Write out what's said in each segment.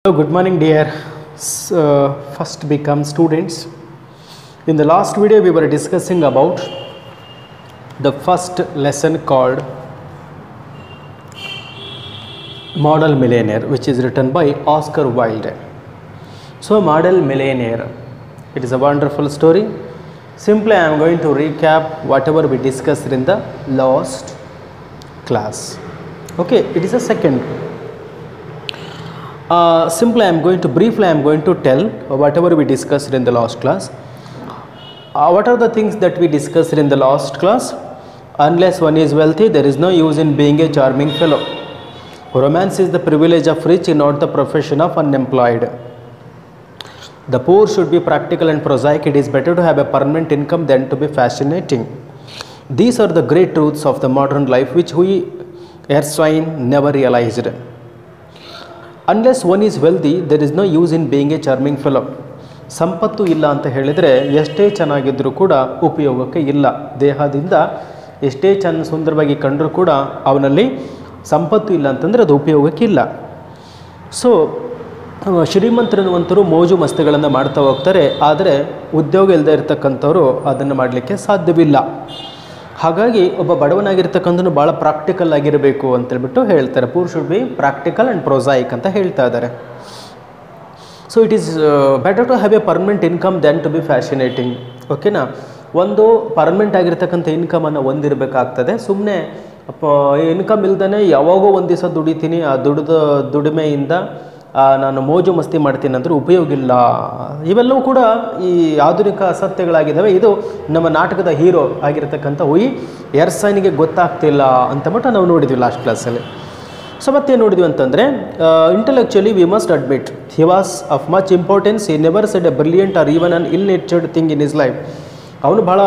Good morning dear first become students. In the last video we were discussing about the first lesson called Model Millionaire, which is written by Oscar Wilde. So Model Millionaire, it is a wonderful story. Simply I am going to recap whatever we discussed in the last class. Okay, it is a second. Simply I am going to tell whatever we discussed in the last class. What are the things that we discussed in the last class? Unless one is wealthy, there is no use in being a charming fellow. Romance is the privilege of rich, not the profession of unemployed. The poor should be practical and prosaic. It is better to have a permanent income than to be fascinating. These are the great truths of the modern life which we erstwhile never realized. Unless one is wealthy, there is no use in being a charming fellow. ಸಂಪತ್ತು ಇಲ್ಲ ಅಂತ ಹೇಳಿದರೆ ಎಷ್ಟೇ ಚೆನ್ನಾಗಿದ್ದರೂ ಕೂಡ ಉಪಯೋಗಕ್ಕೆ ಇಲ್ಲ. ದೇಹದಿಂದ ಎಷ್ಟೇ ಸುಂದರವಾಗಿ ಕಂಡರೂ ಕೂಡ ಅವನಲ್ಲಿ ಸಂಪತ್ತು ಇಲ್ಲ ಅಂತಂದರೆ ಅದು ಉಪಯೋಗಕ್ಕೆ ಇಲ್ಲ. ಸೊ ಶ್ರೀಮಂತರನ್ನುವಂತರು ಮೋಜು ಮಸ್ತಿಗಳನ್ನು ಮಾಡ್ತಾ ಹೋಗ್ತಾರೆ, ಆದರೆ ಉದ್ಯೋಗ ಇಲ್ಲದೆ ಇರತಕ್ಕಂಥವ್ರು ಅದನ್ನು ಮಾಡಲಿಕ್ಕೆ ಸಾಧ್ಯವಿಲ್ಲ. ಹಾಗಾಗಿ ಒಬ್ಬ ಬಡವನಾಗಿರ್ತಕ್ಕಂಥನು ಭಾಳ ಪ್ರಾಕ್ಟಿಕಲ್ ಆಗಿರಬೇಕು ಅಂತೇಳ್ಬಿಟ್ಟು ಹೇಳ್ತಾರೆ. Poor should be practical and prosaic ಅಂತ ಹೇಳ್ತಾ ಇದ್ದಾರೆ. So it is better to have a permanent income than to be fascinating. ಓಕೆನಾ, ಒಂದು ಪರ್ಮನೆಂಟ್ ಆಗಿರ್ತಕ್ಕಂಥ ಇನ್ಕಮನ್ನು ಹೊಂದಿರಬೇಕಾಗ್ತದೆ. ಸುಮ್ಮನೆ ಇನ್ಕಮ್ ಇಲ್ದೇ ಯಾವಾಗೋ ಒಂದು ದಿವಸ ದುಡಿತೀನಿ, ಆ ದುಡಿಮೆಯಿಂದ ನಾನು ಮೋಜು ಮಸ್ತಿ ಮಾಡ್ತೀನಿ ಅಂದರೆ ಉಪಯೋಗ ಇಲ್ಲ. ಇವೆಲ್ಲವೂ ಕೂಡ ಈ ಆಧುನಿಕ ಅಸತ್ಯಗಳಾಗಿದ್ದಾವೆ. ಇದು ನಮ್ಮ ನಾಟಕದ ಹೀರೋ ಆಗಿರ್ತಕ್ಕಂಥ ಎರ್ಸೈನಿಗೆ ಗೊತ್ತಾಗ್ತಿಲ್ಲ ಅಂತಬಿಟ್ಟು ನಾವು ನೋಡಿದ್ವಿ ಲಾಸ್ಟ್ ಕ್ಲಾಸಲ್ಲಿ. ಸೊ ಮತ್ತೇನು ನೋಡಿದ್ವಿ ಅಂತಂದರೆ, intellectually we must admit he was of much importance. He never said a brilliant or even an ill natured thing in his life. ಅವನು ಭಾಳ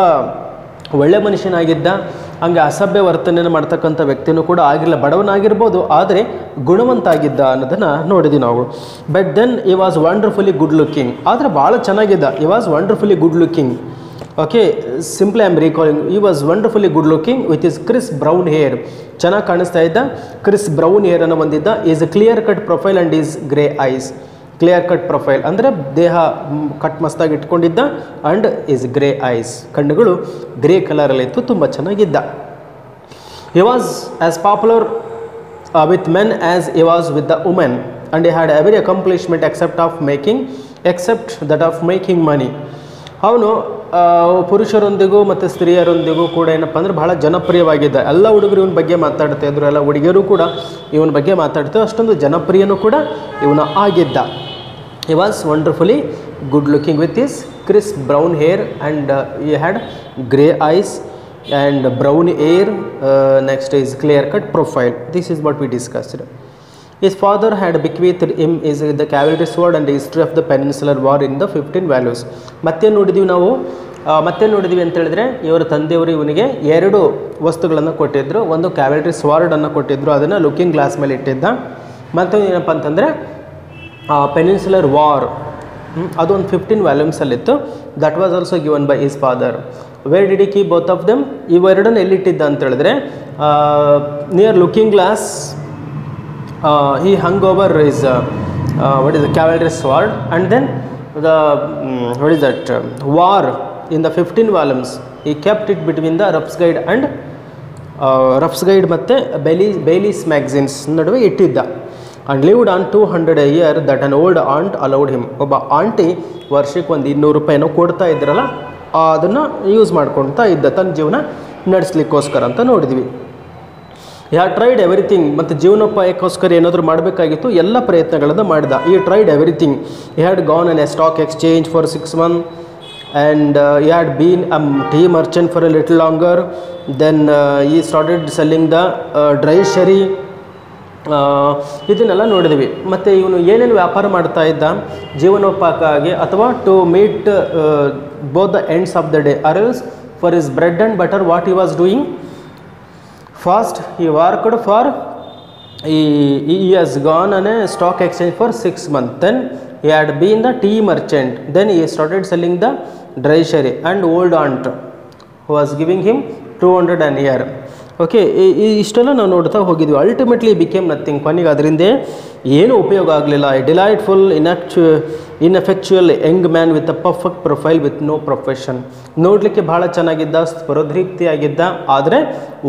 ಒಳ್ಳೆ ಮನುಷ್ಯನಾಗಿದ್ದ, ಹಂಗೆ ಅಸಭ್ಯ ವರ್ತನೆಯನ್ನು ಮಾಡ್ತಕ್ಕಂಥ ವ್ಯಕ್ತಿನೂ ಕೂಡ ಆಗಿಲ್ಲ. ಬಡವನಾಗಿರ್ಬೋದು, ಆದರೆ ಗುಣವಂತ ಆಗಿದ್ದ ಅನ್ನೋದನ್ನು ನೋಡಿದ್ವಿ ನಾವು. But then he was wonderfully good looking. ಆದರೆ ಭಾಳ ಚೆನ್ನಾಗಿದ್ದ. He was wonderfully good looking. Okay, simply I am recalling, he was wonderfully good looking with his crisp brown hair. ಚೆನ್ನಾಗಿ ಕಾಣಿಸ್ತಾ ಇದ್ದ, ಕ್ರಿಸ್ ಬ್ರೌನ್ ಹೇರನ್ನು ಹೊಂದಿದ್ದ. His a clear cut profile and his grey eyes. Clear cut profile ಅಂದರೆ ದೇಹ cut ಮಸ್ತಾಗಿ ಇಟ್ಕೊಂಡಿದ್ದ, and his grey eyes, ಕಣ್ಣುಗಳು ಗ್ರೇ ಕಲರಲ್ಲಿತ್ತು, ತುಂಬ ಚೆನ್ನಾಗಿದ್ದ. He was as popular with men as he was with the women, and he had every accomplishment except that of making money. ಅವನು ಪುರುಷರೊಂದಿಗೂ ಮತ್ತು ಸ್ತ್ರೀಯರೊಂದಿಗೂ ಕೂಡ ಏನಪ್ಪ ಅಂದರೆ ಬಹಳ ಜನಪ್ರಿಯವಾಗಿದ್ದ. ಎಲ್ಲ ಹುಡುಗರು ಇವನ ಬಗ್ಗೆ ಮಾತಾಡ್ತಾ ಇದ್ರು, ಎಲ್ಲ ಹುಡುಗಿಯರು ಕೂಡ ಇವನ ಬಗ್ಗೆ ಮಾತಾಡ್ತಾರೆ. ಅಷ್ಟೊಂದು ಜನಪ್ರಿಯನೂ ಕೂಡ ಇವನು ಆಗಿದ್ದ. He was wonderfully good looking with his crisp brown hair and he had grey eyes and brown hair. Next is clear cut profile. This is what we discussed. His father had bequeathed him is the cavalry sword and the history of the Peninsular War in the 15 values. ಮತ್ತೆ ನೋಡಿದ್ವಿ ಅಂತ ಹೇಳಿದ್ರೆ, ಇವರ ತಂದೆಯವರು ಇವನಿಗೆ 2 ವಸ್ತುಗಳನ್ನು ಕೊಟ್ಟಿದ್ದರು. ಒಂದು ಕ್ಯಾವೆಲ್ರಿ ಸ್ವಾರ್ಡನ್ನು ಕೊಟ್ಟಿದ್ದರು, ಅದನ್ನು ಲುಕಿಂಗ್ ಗ್ಲಾಸ್ ಮೇಲೆ ಇಟ್ಟಿದ್ದ. ಮತ್ತೊಂದು ಏನಪ್ಪ ಅಂತಂದರೆ ಪೆನಿನ್ಸುಲರ್ ವಾರ್, ಅದು ಒಂದು 15 ವ್ಯಾಲ್ಯೂಮ್ಸಲ್ಲಿತ್ತು. That was also given by his father. Where did he keep both of them? ಇವೆರಡನ್ನು ಎಲ್ಲಿಟ್ಟಿದ್ದ ಅಂತ ಹೇಳಿದ್ರೆ, near looking glass he hung over his what is the cavalry sword, and then the what is that war in the 15 volumes he kept it between the Ruff's Guide and Ruff's Guide ಮತ್ತೆ Bailey's magazines ನಡುವೆ ಇಟ್ಟಿದ್ದ. and lived on 200 a year that an old aunt allowed him. ಒಬ್ಬ aunty ವರ್ಷಕ್ಕೆ ಒಂದು 200 ರೂಪಾಯಿನೋ ಕೊಡ್ತಾ ಇದ್ರಲ್ಲ, ಅದನ್ನು use ಮಾಡ್ಕೊಳ್ತಾ ಇದ್ದ ತನ್ನ ಜೀವನ ನಡೆಸಲಿಕ್ಕೋಸ್ಕರ ಅಂತ ನೋಡಿದ್ವಿ. He tried everything. ಮತ್ತು ಜೀವನೋಪಾಯಕ್ಕೋಸ್ಕರ ಏನಾದರೂ ಮಾಡಬೇಕಾಗಿತ್ತು, ಎಲ್ಲ ಪ್ರಯತ್ನಗಳನ್ನು ಮಾಡಿದ. ಈ tried everything. He had gone an A stock exchange for 6 months and he had been a tea merchant for a little longer. Then he started selling the dry sherry. ಇದನ್ನೆಲ್ಲ ನೋಡಿದ್ವಿ. ಮತ್ತು ಇವನು ಏನೇನು ವ್ಯಾಪಾರ ಮಾಡ್ತಾ ಇದ್ದ ಜೀವನೋಪಾಯಕ್ಕಾಗಿ, ಅಥವಾ to meet both the ends of the day, or else for his bread and butter what he was doing. First he worked for he has gone on a stock exchange for 6 months. Then he had been the tea merchant. Then he started selling the dry sherry, and old aunt who was giving him 200 a year. ಓಕೆ, ಇಷ್ಟೆಲ್ಲ ನಾವು ನೋಡ್ತಾ ಹೋಗಿದ್ವಿ. Ultimately became nothing. ಕೊನೆಗೆ ಅದರಿಂದ ಏನೂ ಉಪಯೋಗ ಆಗಲಿಲ್ಲ. A delightful ineffectual young man with a perfect profile with no profession. ನೋಡಲಿಕ್ಕೆ ಭಾಳ ಚೆನ್ನಾಗಿದ್ದ, ಸ್ಪರ್ಧೀಪ್ತಿಯಾಗಿದ್ದ, ಆದರೆ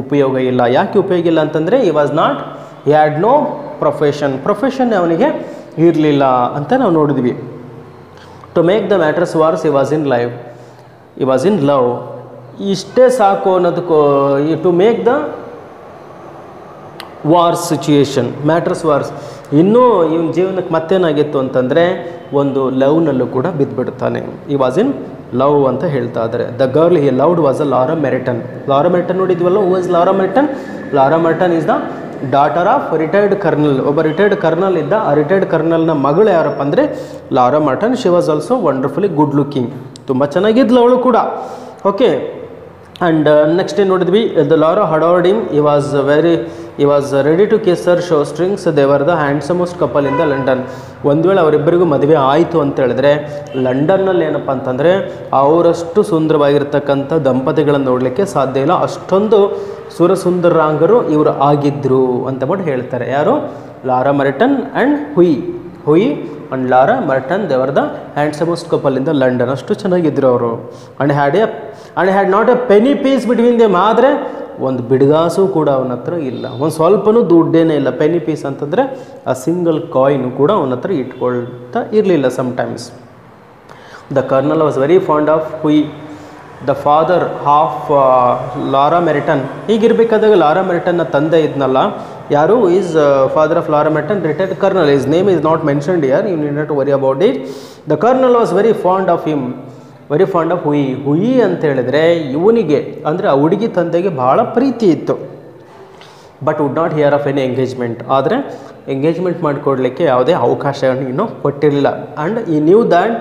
ಉಪಯೋಗ ಇಲ್ಲ. ಯಾಕೆ ಉಪಯೋಗ ಇಲ್ಲ ಅಂತಂದರೆ ಈ ಹ್ಯಾಡ್ ನೋ ಪ್ರೊಫೆಷನ್ ಅವನಿಗೆ ಇರಲಿಲ್ಲ ಅಂತ ನಾವು ನೋಡಿದ್ವಿ. To make the matters worse he was in love. ಇಷ್ಟೇ ಸಾಕು ಅನ್ನೋದಕ್ಕೂ to make the worse situation matters worse. ಇನ್ನೂ ಇವನ ಜೀವನಕ್ಕೆ ಮತ್ತೇನಾಗಿತ್ತು ಅಂತಂದರೆ ಒಂದು ಲವ್ನಲ್ಲೂ ಕೂಡ ಬಿದ್ದುಬಿಡ್ತಾನೆ. ಈ ವಾಸ್ ಇನ್ ಲವ್ ಅಂತ ಹೇಳ್ತಾ ಇದ್ದಾರೆ. The girl he loved was a Laura Merriton. Laura Merriton ನೋಡಿದ್ವಲ್ಲ, who was Laura Merriton? Laura Merriton is the daughter of retired colonel. ಒಬ್ಬ ರಿಟೈರ್ಡ್ ಕರ್ನಲ್ ಇದ್ದ. ಆ ರಿಟೈರ್ಡ್ ಕರ್ನಲ್ನ ಮಗಳು ಯಾರಪ್ಪ ಅಂದರೆ Laura Merriton. She was also wonderfully good looking. ತುಂಬ ಚೆನ್ನಾಗಿದ್ಲು ಅವಳು ಕೂಡ. ಓಕೆ, ಆ್ಯಂಡ್ ನೆಕ್ಸ್ಟ್ ಏನು ನೋಡಿದ್ವಿ, the Laura adored him. he was ready to kiss her show strings. they were the handsomest couple in the London. ಒಂದು ವೇಳೆ ಅವರಿಬ್ಬರಿಗೂ ಮದುವೆ ಆಯಿತು ಅಂತ ಹೇಳಿದ್ರೆ ಲಂಡನ್ನಲ್ಲಿ ಏನಪ್ಪ ಅಂತಂದರೆ ಅವರಷ್ಟು ಸುಂದರವಾಗಿರ್ತಕ್ಕಂಥ ದಂಪತಿಗಳನ್ನು ನೋಡಲಿಕ್ಕೆ ಸಾಧ್ಯ ಇಲ್ಲ. ಅಷ್ಟೊಂದು ಸುರಸುಂದರಾಂಗರು ಇವರು ಆಗಿದ್ದರು ಅಂತ ಹೇಳ್ತಾರೆ. ಯಾರು? Laura Merton and Hughie and Laura Merton, they were the handsomest couple in the London. ಅಷ್ಟು ಚೆನ್ನಾಗಿದ್ದರು ಅವರು. And had not a penny piece between them. ಆದರೆ ಒಂದು ಬಿಡುಗಾಸು ಕೂಡ ಅವನ ಹತ್ರ ಇಲ್ಲ, ಒಂದು ಸ್ವಲ್ಪನೂ ದುಡ್ಡೇನೇ ಇಲ್ಲ. ಪೆನಿ ಪೀಸ್ ಅಂತಂದರೆ ಆ ಸಿಂಗಲ್ ಕಾಯಿನ್ ಕೂಡ ಅವನ ಹತ್ರ ಇಟ್ಕೊಳ್ತಾ ಇರಲಿಲ್ಲ sometimes. The colonel was very fond of Hughie, the father of Laura Merton. ಹೀಗಿರಬೇಕಾದಾಗ ಲಾರಾ ಮೆರಿಟನ್ನ ತಂದೆ ಇದ್ನಲ್ಲ, ಯಾರು? Is father of Laura Merton, retired colonel. His name is not mentioned here, you need not to worry about it. The colonel was very fond of him, very fond of Hughie ಅಂತ ಹೇಳಿದ್ರೆ ಇವನಿಗೆ ಅಂದರೆ ಆ ಹುಡುಗಿ ತಂದೆಗೆ ಭಾಳ ಪ್ರೀತಿ ಇತ್ತು. But would not hear of any engagement. ಆದರೆ ಎಂಗೇಜ್ಮೆಂಟ್ ಮಾಡಿಕೊಡ್ಲಿಕ್ಕೆ ಯಾವುದೇ ಅವಕಾಶವನ್ನು ಇನ್ನೂ ಕೊಟ್ಟಿರಲಿಲ್ಲ. And he knew that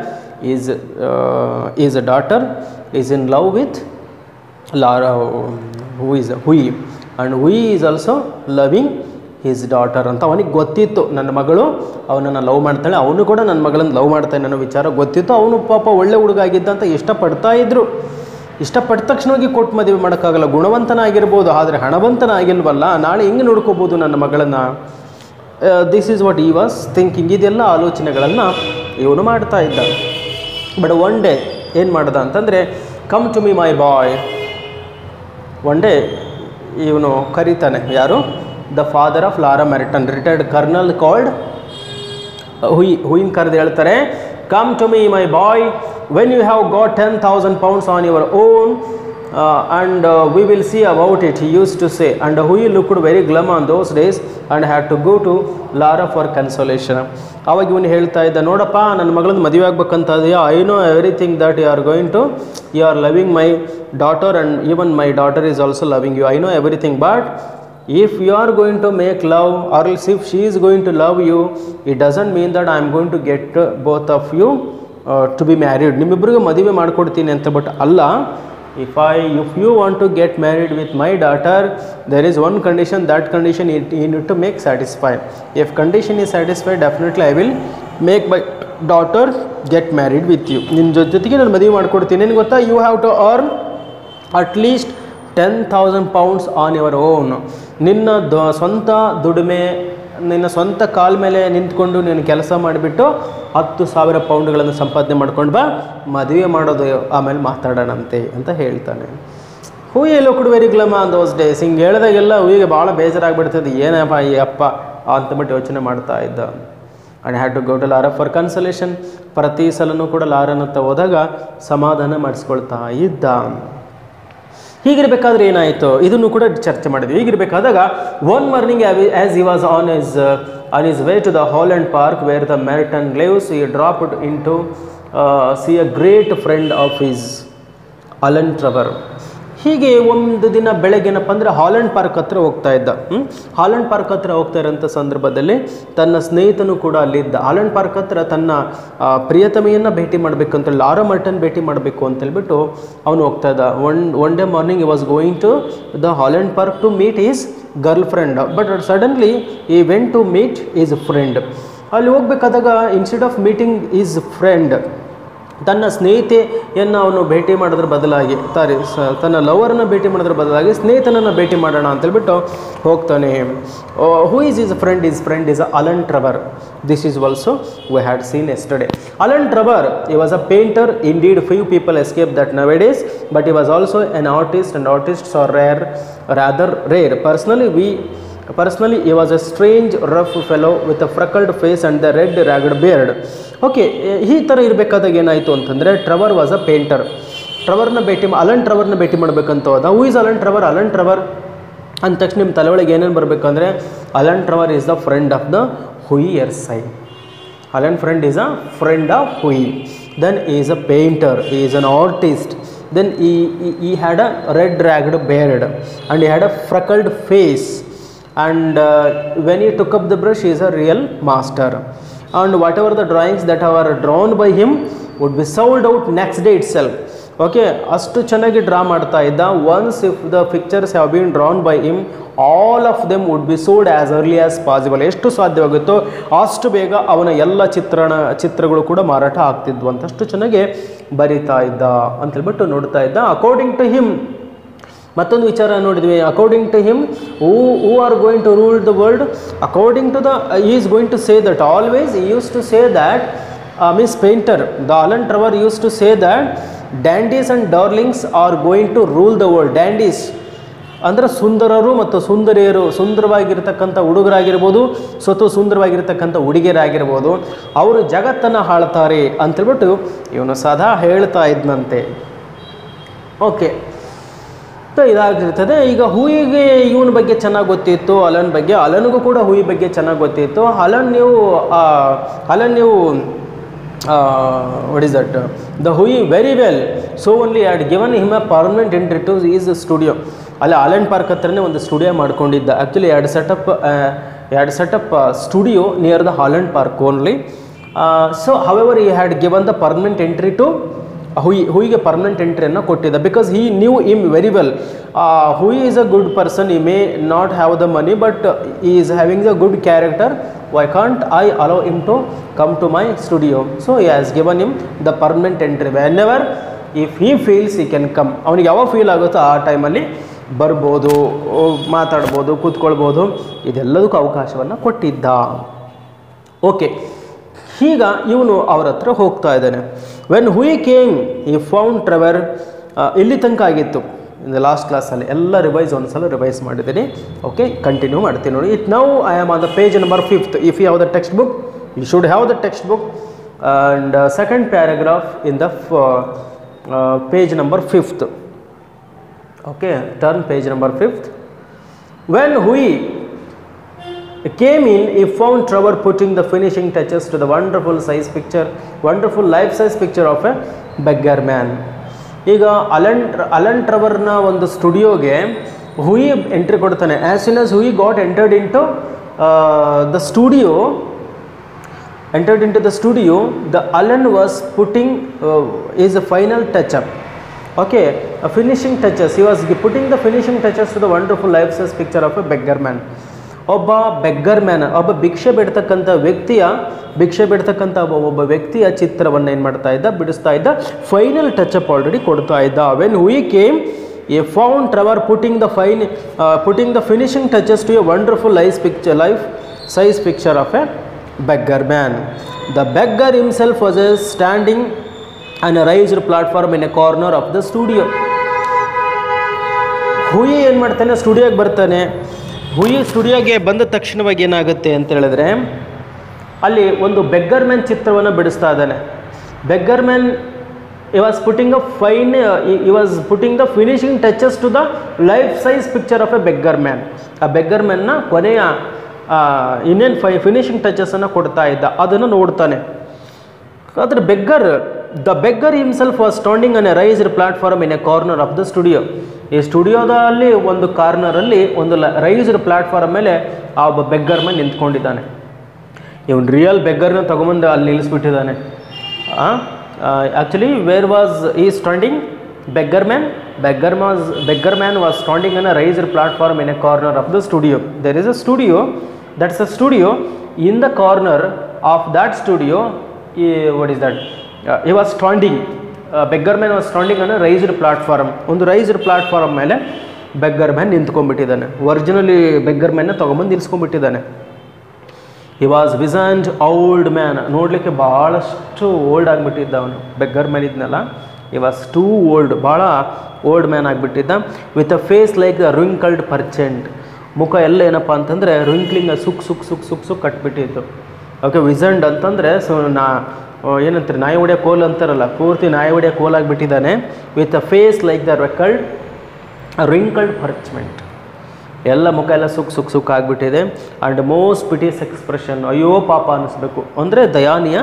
is a daughter is in love with Laura Hughie and Hughie is also loving his daughter ಅಂತ ಅವನಿಗೆ ಗೊತ್ತಿತ್ತು. ನನ್ನ ಮಗಳು ಅವನನ್ನು ಲವ್ ಮಾಡ್ತಾಳೆ, ಅವನು ಕೂಡ ನನ್ನ ಮಗಳನ್ನು ಲವ್ ಮಾಡ್ತಾನೆ ಅನ್ನೋ ವಿಚಾರ ಗೊತ್ತಿತ್ತು. ಅವನು ಪಾಪ ಒಳ್ಳೆ ಹುಡುಗ ಆಗಿದ್ದ ಅಂತ ಇಷ್ಟಪಡ್ತಾ ಇದ್ದರು. ಇಷ್ಟಪಟ್ಟ ತಕ್ಷಣವಾಗಿ ಕೊಟ್ಟು ಮದುವೆ ಮಾಡೋಕ್ಕಾಗಲ್ಲ. ಗುಣವಂತನಾಗಿರ್ಬೋದು, ಆದರೆ ಹಣವಂತನಾಗಿಲ್ವಲ್ಲ, ನಾಳೆ ಹೆಂಗೆ ನೋಡ್ಕೋಬೋದು ನನ್ನ ಮಗಳನ್ನು? ದಿಸ್ ಈಸ್ ವಾಟ್ ಈ ವಾಸ್ ಥಿಂಕಿಂಗ್. ಇದೆಲ್ಲ ಆಲೋಚನೆಗಳನ್ನು ಇವನು ಮಾಡ್ತಾ ಇದ್ದ. ಬಟ್ ಒನ್ ಡೇ ಏನು ಮಾಡ್ದ ಅಂತಂದರೆ, come to me my boy. One day ಇವನು ಕರೀತಾನೆ. ಯಾರು? The father of Laura Merton, retired colonel called ಹುಯಿನ್ ಕರೆದು ಹೇಳ್ತಾರೆ, come to me my boy, when you have got 10,000 pounds on your own and we will see about it, he used to say. And Huyi looked very glum on those days and had to go to Lara for consolation. ಅವಾಗ ಇವನು ಹೇಳ್ತಾ ಇದ್ದ, ನೋಡಪ್ಪ ನನ್ನ ಮಗಳನ್ನ ಮದುವೆ ಆಗ್ಬೇಕಂತ ಇದೆಯಾ, I know everything that you are loving my daughter and even my daughter is also loving you, I know everything. But if you are going to make love or else if she is going to love you, it doesn't mean that I am going to get both of you to be married. ನಿಮ್ಮಿಬ್ಬರಿಗೂ ಮದುವೆ ಮಾಡಿಕೊಡ್ತೀನಿ ಅಂತ. But ಅಲ್ಲ, if you want to get married with my daughter, there is one condition, that condition you need to make satisfied. If condition is satisfied, definitely I will make my daughter get married with you. ನಿನ್ನ ಜೊತೆಗೆ ನಾನು ಮದುವೆ ಮಾಡಿಕೊಡ್ತೀನಿ. ಏನು ಗೊತ್ತಾ, you have to earn at least 10,000 pounds on your own. ನಿನ್ನ ಸ್ವಂತ ದುಡಿಮೆ, ನಿನ್ನ ಸ್ವಂತ ಕಾಲ ಮೇಲೆ ನಿಂತ್ಕೊಂಡು ನೀನು ಕೆಲಸ ಮಾಡಿಬಿಟ್ಟು 10,000 ಪೌಂಡ್ಗಳನ್ನು ಸಂಪಾದನೆ ಮಾಡ್ಕೊಂಡು ಬಾ, ಮದುವೆ ಮಾಡೋದು ಆಮೇಲೆ ಮಾತಾಡೋಣಂತೆ ಅಂತ ಹೇಳ್ತಾನೆ. Hughie looked very glum on those days. ಹಿಂಗೆ ಹೇಳಿದಾಗೆಲ್ಲ ಹೂಯಿಗೆ ಭಾಳ ಬೇಜಾರಾಗ್ಬಿಡ್ತದೆ, ಏನಪ್ಪ ಈ ಅಪ್ಪ ಅಂತಬಿಟ್ಟು ಯೋಚನೆ ಮಾಡ್ತಾ ಇದ್ದ. And had to go to Laura for consolation. ಪ್ರತಿ ಸಲನೂ ಕೂಡ ಲಾರನತ್ತ ಹೋದಾಗ ಸಮಾಧಾನ ಮಾಡಿಸ್ಕೊಳ್ತಾ ಇದ್ದ. ಹೀಗಿರಬೇಕಾದ್ರೆ ಏನಾಯಿತು, ಇದನ್ನು ಕೂಡ ಚರ್ಚೆ ಮಾಡಿದ್ವಿ. ಹೀಗಿರಬೇಕಾದಾಗ one morning as he was on his way to the Holland Park where the Merton lives, he dropped in to see a great friend of his Alan Trevor. ಹೀಗೆ ಒಂದು ದಿನ ಬೆಳಗ್ಗೆನಪ್ಪ ಅಂದರೆ ಹಾಲೆಂಡ್ ಪಾರ್ಕ್ ಹತ್ರ ಹೋಗ್ತಾ ಇದ್ದ. ಹಾಲೆಂಡ್ ಪಾರ್ಕ್ ಹತ್ರ ಹೋಗ್ತಾ ಇರೋಂಥ ಸಂದರ್ಭದಲ್ಲಿ ತನ್ನ ಸ್ನೇಹಿತನು ಕೂಡ ಅಲ್ಲಿದ್ದ. ಹಾಲೆಂಡ್ ಪಾರ್ಕ್ ಹತ್ರ ತನ್ನ ಪ್ರಿಯತಮೆಯನ್ನು ಭೇಟಿ ಮಾಡಬೇಕು ಅಂತ, ಲಾರಾ ಮೆರಿಟನ್ ಭೇಟಿ ಮಾಡಬೇಕು ಅಂತೇಳ್ಬಿಟ್ಟು ಅವನು ಹೋಗ್ತಾ ಇದ್ದ. One day morning he was going to the Holland Park to meet his girlfriend. But suddenly he went to meet his friend. ಅಲ್ಲಿ ಹೋಗ್ಬೇಕಾದಾಗ instead of meeting his friend, ತನ್ನ ಸ್ನೇಹಿತೆಯನ್ನು ಅವನು ಭೇಟಿ ಮಾಡೋದ್ರ ಬದಲಾಗಿ ತನ್ನ ಲವರನ್ನು ಭೇಟಿ ಮಾಡೋದ್ರ ಬದಲಾಗಿ ಸ್ನೇಹಿತನನ್ನು ಭೇಟಿ ಮಾಡೋಣ ಅಂತೇಳ್ಬಿಟ್ಟು ಹೋಗ್ತಾನೆ. Who is is friend is Alan Trevor. This is also we had seen yesterday. Alan Trevor he was a painter. Indeed few people escape that nowadays, but he was also an artist, and artists are rather rare. Personally he was a strange rough fellow with a freckled face and the red ragged beard. Okay, ಈ ಥರ ಇರಬೇಕಾದಾಗ ಏನಾಯಿತು ಅಂತಂದರೆ Trevor was a painter. Alan ಟ್ರೆವರ್ನ ಭೇಟಿ ಮಾಡಬೇಕಂತ ಹೋದ. Who is Alan Trevor? Alan Trevor ಅಂದ ತಕ್ಷಣ ನಿಮ್ಮ ತಲೆಯೊಳಗೆ ಏನೇನು ಬರಬೇಕಂದ್ರೆ Alan Trevor is the friend of the Hughie Erskine. Alan friend is a friend of Hughie. Then he's a painter, he's an artist. Then he had a red ragged beard and he had a freckled face, and when he took up the brush he is a real master, and whatever the drawings that are drawn by him would be sold out next day itself. Okay, ಅಷ್ಟು ಚೆನ್ನಾಗಿ draw ಮಾಡ್ತಾ ಇದ್ದ. once if the pictures have been drawn by him, all of them would be sold as early as possible. ಎಷ್ಟು ಸಾಧ್ಯವಾಗುತ್ತೋ ಅಷ್ಟು ಬೇಗ ಅವನ ಎಲ್ಲ ಚಿತ್ರಗಳು ಕೂಡ ಮಾರಾಟ ಆಗ್ತಿದ್ವು ಅಂತ ಅಷ್ಟು ಚೆನ್ನಾಗಿ ಬರಿತಾ ಇದ್ದ ಅಂತ ಹೇಳ್ಬಿಟ್ಟು ನೋಡ್ತಾ ಇದ್ದ. ಅಕಾರ್ಡಿಂಗ್ ಟು ಹಿಮ್ ಮತ್ತೊಂದು ವಿಚಾರ ನೋಡಿದ್ವಿ. According to him who are going to rule the world, according to the he is going to say that always he used to say that Miss Painter, the Alan Trevor used to say that dandies and darlings are going to rule the world. dandies ಅಂದರೆ ಸುಂದರರು ಮತ್ತು ಸುಂದರಿಯರು, ಸುಂದರವಾಗಿರ್ತಕ್ಕಂಥ ಹುಡುಗರಾಗಿರ್ಬೋದು, ಸ್ವತಃ ಸುಂದರವಾಗಿರ್ತಕ್ಕಂಥ ಹುಡುಗಿಯರಾಗಿರ್ಬೋದು, ಅವರು ಜಗತ್ತನ್ನು ಆಳ್ತಾರೆ ಅಂತೇಳ್ಬಿಟ್ಟು ಇವನು ಸದಾ ಹೇಳ್ತಾ ಇದ್ದಂತೆ. ಓಕೆ, ಇದಾಗಿರ್ತದೆ. ಈಗ ಹೂಯಿಗೆ ಇವನ ಬಗ್ಗೆ ಚೆನ್ನಾಗಿ ಗೊತ್ತಿತ್ತು, ಅಲನ್ ಬಗ್ಗೆ. ಅಲನ್ಗೂ ಕೂಡ ಹೂಯಿ ಬಗ್ಗೆ ಚೆನ್ನಾಗಿ ಗೊತ್ತಿತ್ತು. ಅಲನ್ ನೀವು what is that, the Hui very well, so only had given him a permanent entry to his studio. ಅಲ್ಲಿ ಆಲೆಂಡ್ ಪಾರ್ಕ್ ಹತ್ರನೇ ಒಂದು ಸ್ಟುಡಿಯೋ ಮಾಡ್ಕೊಂಡಿದ್ದ. ಆ್ಯಕ್ಚುಲಿ ಎರಡು setup studio near the Holland Park only. So however he had given the permanent entry to ಹುಯಿಗೆ permanent ಎಂಟ್ರಿಯನ್ನು ಕೊಟ್ಟಿದ್ದ. Because he knew him very well. Hui is a good person, he may not have the money but he is having a good character. Why can't I allow him to come to my studio? So he has given him the permanent entry. Whenever if he feels he can come, ಅವನಿಗೆ ಯಾವ feel ಆಗುತ್ತೋ ಆ ಟೈಮಲ್ಲಿ ಬರ್ಬೋದು, ಮಾತಾಡ್ಬೋದು, ಕೂತ್ಕೊಳ್ಬೋದು, ಇದೆಲ್ಲದಕ್ಕೂ ಅವಕಾಶವನ್ನು ಕೊಟ್ಟಿದ್ದ. ಓಕೆ, ಈಗ ಇವನು ಅವ್ರ ಹತ್ರ ಹೋಗ್ತಾ ಇದ್ದಾನೆ. ವೆನ್ ಹುಯಿ ಕೇಮ್ ಈ ಫೌಂಡ್ ಟ್ರೆವರ್. ಇಲ್ಲಿ ತನಕ ಆಗಿತ್ತು ಇನ್ ಲಾಸ್ಟ್ ಕ್ಲಾಸಲ್ಲಿ, ಎಲ್ಲ ಒಂದ್ಸಲ ರಿವೈಸ್ ಮಾಡಿದ್ದೀನಿ. ಓಕೆ, ಕಂಟಿನ್ಯೂ ಮಾಡ್ತೀನಿ ನೋಡಿ. It now I am on the page number 5th. If you have the text book, you should have the text book, and second paragraph in the page number 5th. Okay, turn page number 5th. When Hui came in, he found Trevor putting the finishing touches to the wonderful life size picture of a beggar man. ಈಗ Alan ಟ್ರೆವರ್ನ ಒಂದು ಸ್ಟುಡಿಯೋಗೆ Hughie entry ಕೊಡ್ತಾನೆ. As soon as Hughie got entered into the studio, the Alan was putting his final touch up. Okay, a finishing touches. He was putting the finishing touches to the wonderful life-size picture of a beggar man. ಒಬ್ಬ beggar man, ಒಬ್ಬ ಭಿಕ್ಷೆ ಬಿಡ್ತಕ್ಕಂಥ ಒಬ್ಬ ವ್ಯಕ್ತಿಯ ಚಿತ್ರವನ್ನು ಏನು ಮಾಡ್ತಾ ಇದ್ದ, ಬಿಡಿಸ್ತಾ ಇದ್ದ. ಫೈನಲ್ ಟಚ್ ಅಪ್ ಆಲ್ರೆಡಿ ಕೊಡ್ತಾ ಇದ್ದ. When Hughie came, he found Trevor putting the finishing touches to a wonderful life-size picture of a beggar man. The beggar himself was standing on a raised platform in a corner of the studio. Hui ಏನು ಮಾಡ್ತಾನೆ, ಸ್ಟುಡಿಯೋಗೆ ಬರ್ತಾನೆ. ಹುಯಿ ಸ್ಟುಡಿಯೋಗೆ ಬಂದ ತಕ್ಷಣವಾಗಿ ಏನಾಗುತ್ತೆ ಅಂತ ಹೇಳಿದ್ರೆ, ಅಲ್ಲಿ ಒಂದು beggar man ಚಿತ್ರವನ್ನು ಬಿಡಿಸ್ತಾ ಇದ್ದಾನೆ. Beggar man he was putting the finishing touches to the life size picture of a beggar man. ಆ ಬೆಗ್ಗರ್ ಮ್ಯಾನ್ನ ಕೊನೆಯ ಇನ್ನೇನು ಫಿನಿಶಿಂಗ್ ಟಚಸ್ಸನ್ನು ಕೊಡ್ತಾ ಇದ್ದ, ಅದನ್ನು ನೋಡ್ತಾನೆ. ಆದರೆ the beggar himself was standing on a raised platform in a corner of the studio. ಈ ಸ್ಟುಡಿಯೋದಲ್ಲಿ ಒಂದು ಕಾರ್ನರಲ್ಲಿ ಒಂದು ರೈಸ್ಡ್ ಪ್ಲಾಟ್ಫಾರ್ಮ್ ಮೇಲೆ ಆ ಒಬ್ಬ ಬೆಗ್ಗರ್ ಮ್ಯಾನ್ ನಿಂತ್ಕೊಂಡಿದ್ದಾನೆ. ಇವನು ರಿಯಲ್ ಬೆಗ್ಗರ್ನ ತಗೊಂಬಂದು ಅಲ್ಲಿ ನಿಲ್ಲಿಸ್ಬಿಟ್ಟಿದ್ದಾನೆ. ಆ್ಯಕ್ಚುಲಿ ವೇರ್ ವಾಸ್ ಈ standing beggar man was standing on a raised platform in a corner of the studio. There is a studio, that's a studio. In the corner of that studio, what is that, he was standing, beggar man was standing ಅನ್ನೋ raised platform, ಒಂದು raised platform ಮೇಲೆ beggar man ನಿಂತ್ಕೊಂಡ್ಬಿಟ್ಟಿದ್ದಾನೆ. Originally beggar ಮ್ಯಾನ್ನ ತೊಗೊಂಬಂದು ನಿಲ್ಸ್ಕೊಂಡ್ಬಿಟ್ಟಿದ್ದಾನೆ. He was wizened old man, ನೋಡಲಿಕ್ಕೆ ಭಾಳಷ್ಟು old ಆಗಿಬಿಟ್ಟಿದ್ದ ಅವನು. ಬೆಗ್ಗರ್ ಮ್ಯಾನ್ ಇದ್ನಲ್ಲ, ಹಿ ವಾಸ್ ಟೂ ಓಲ್ಡ್, ಭಾಳ ಓಲ್ಡ್ ಮ್ಯಾನ್ ಆಗಿಬಿಟ್ಟಿದ್ದ. With a face like the wrinkled parchment, ಮುಖ ಎಲ್ಲ ಏನಪ್ಪ ಅಂತಂದರೆ ರಿಂಕ್ಲಿಂಗ್ ಸುಕ್ ಕಟ್ಬಿಟ್ಟಿತ್ತು. ಓಕೆ, ವಿಸನ್ಡ್ ಅಂತಂದರೆ ಏನಂತಾರೆ, ನಾಯಿ ಹೊಡೆಯೋ ಕೋಲ್ ಅಂತಾರಲ್ಲ, ಪೂರ್ತಿ ನಾಯಿ ಹೊಡೆಯೋ ಕೋಲ್ ಆಗಿಬಿಟ್ಟಿದ್ದಾನೆ. With a face like the wrinkled parchment, ಎಲ್ಲ ಮುಖ ಎಲ್ಲ ಸುಕ್ ಆಗಿಬಿಟ್ಟಿದೆ. ಆ್ಯಂಡ್ ಮೋಸ್ಟ್ ಪಿಟಿಯಸ್ ಎಕ್ಸ್ಪ್ರೆಷನ್, ಅಯ್ಯೋ ಪಾಪ ಅನ್ನಿಸ್ಬೇಕು, ಅಂದರೆ ದಯಾನೀಯ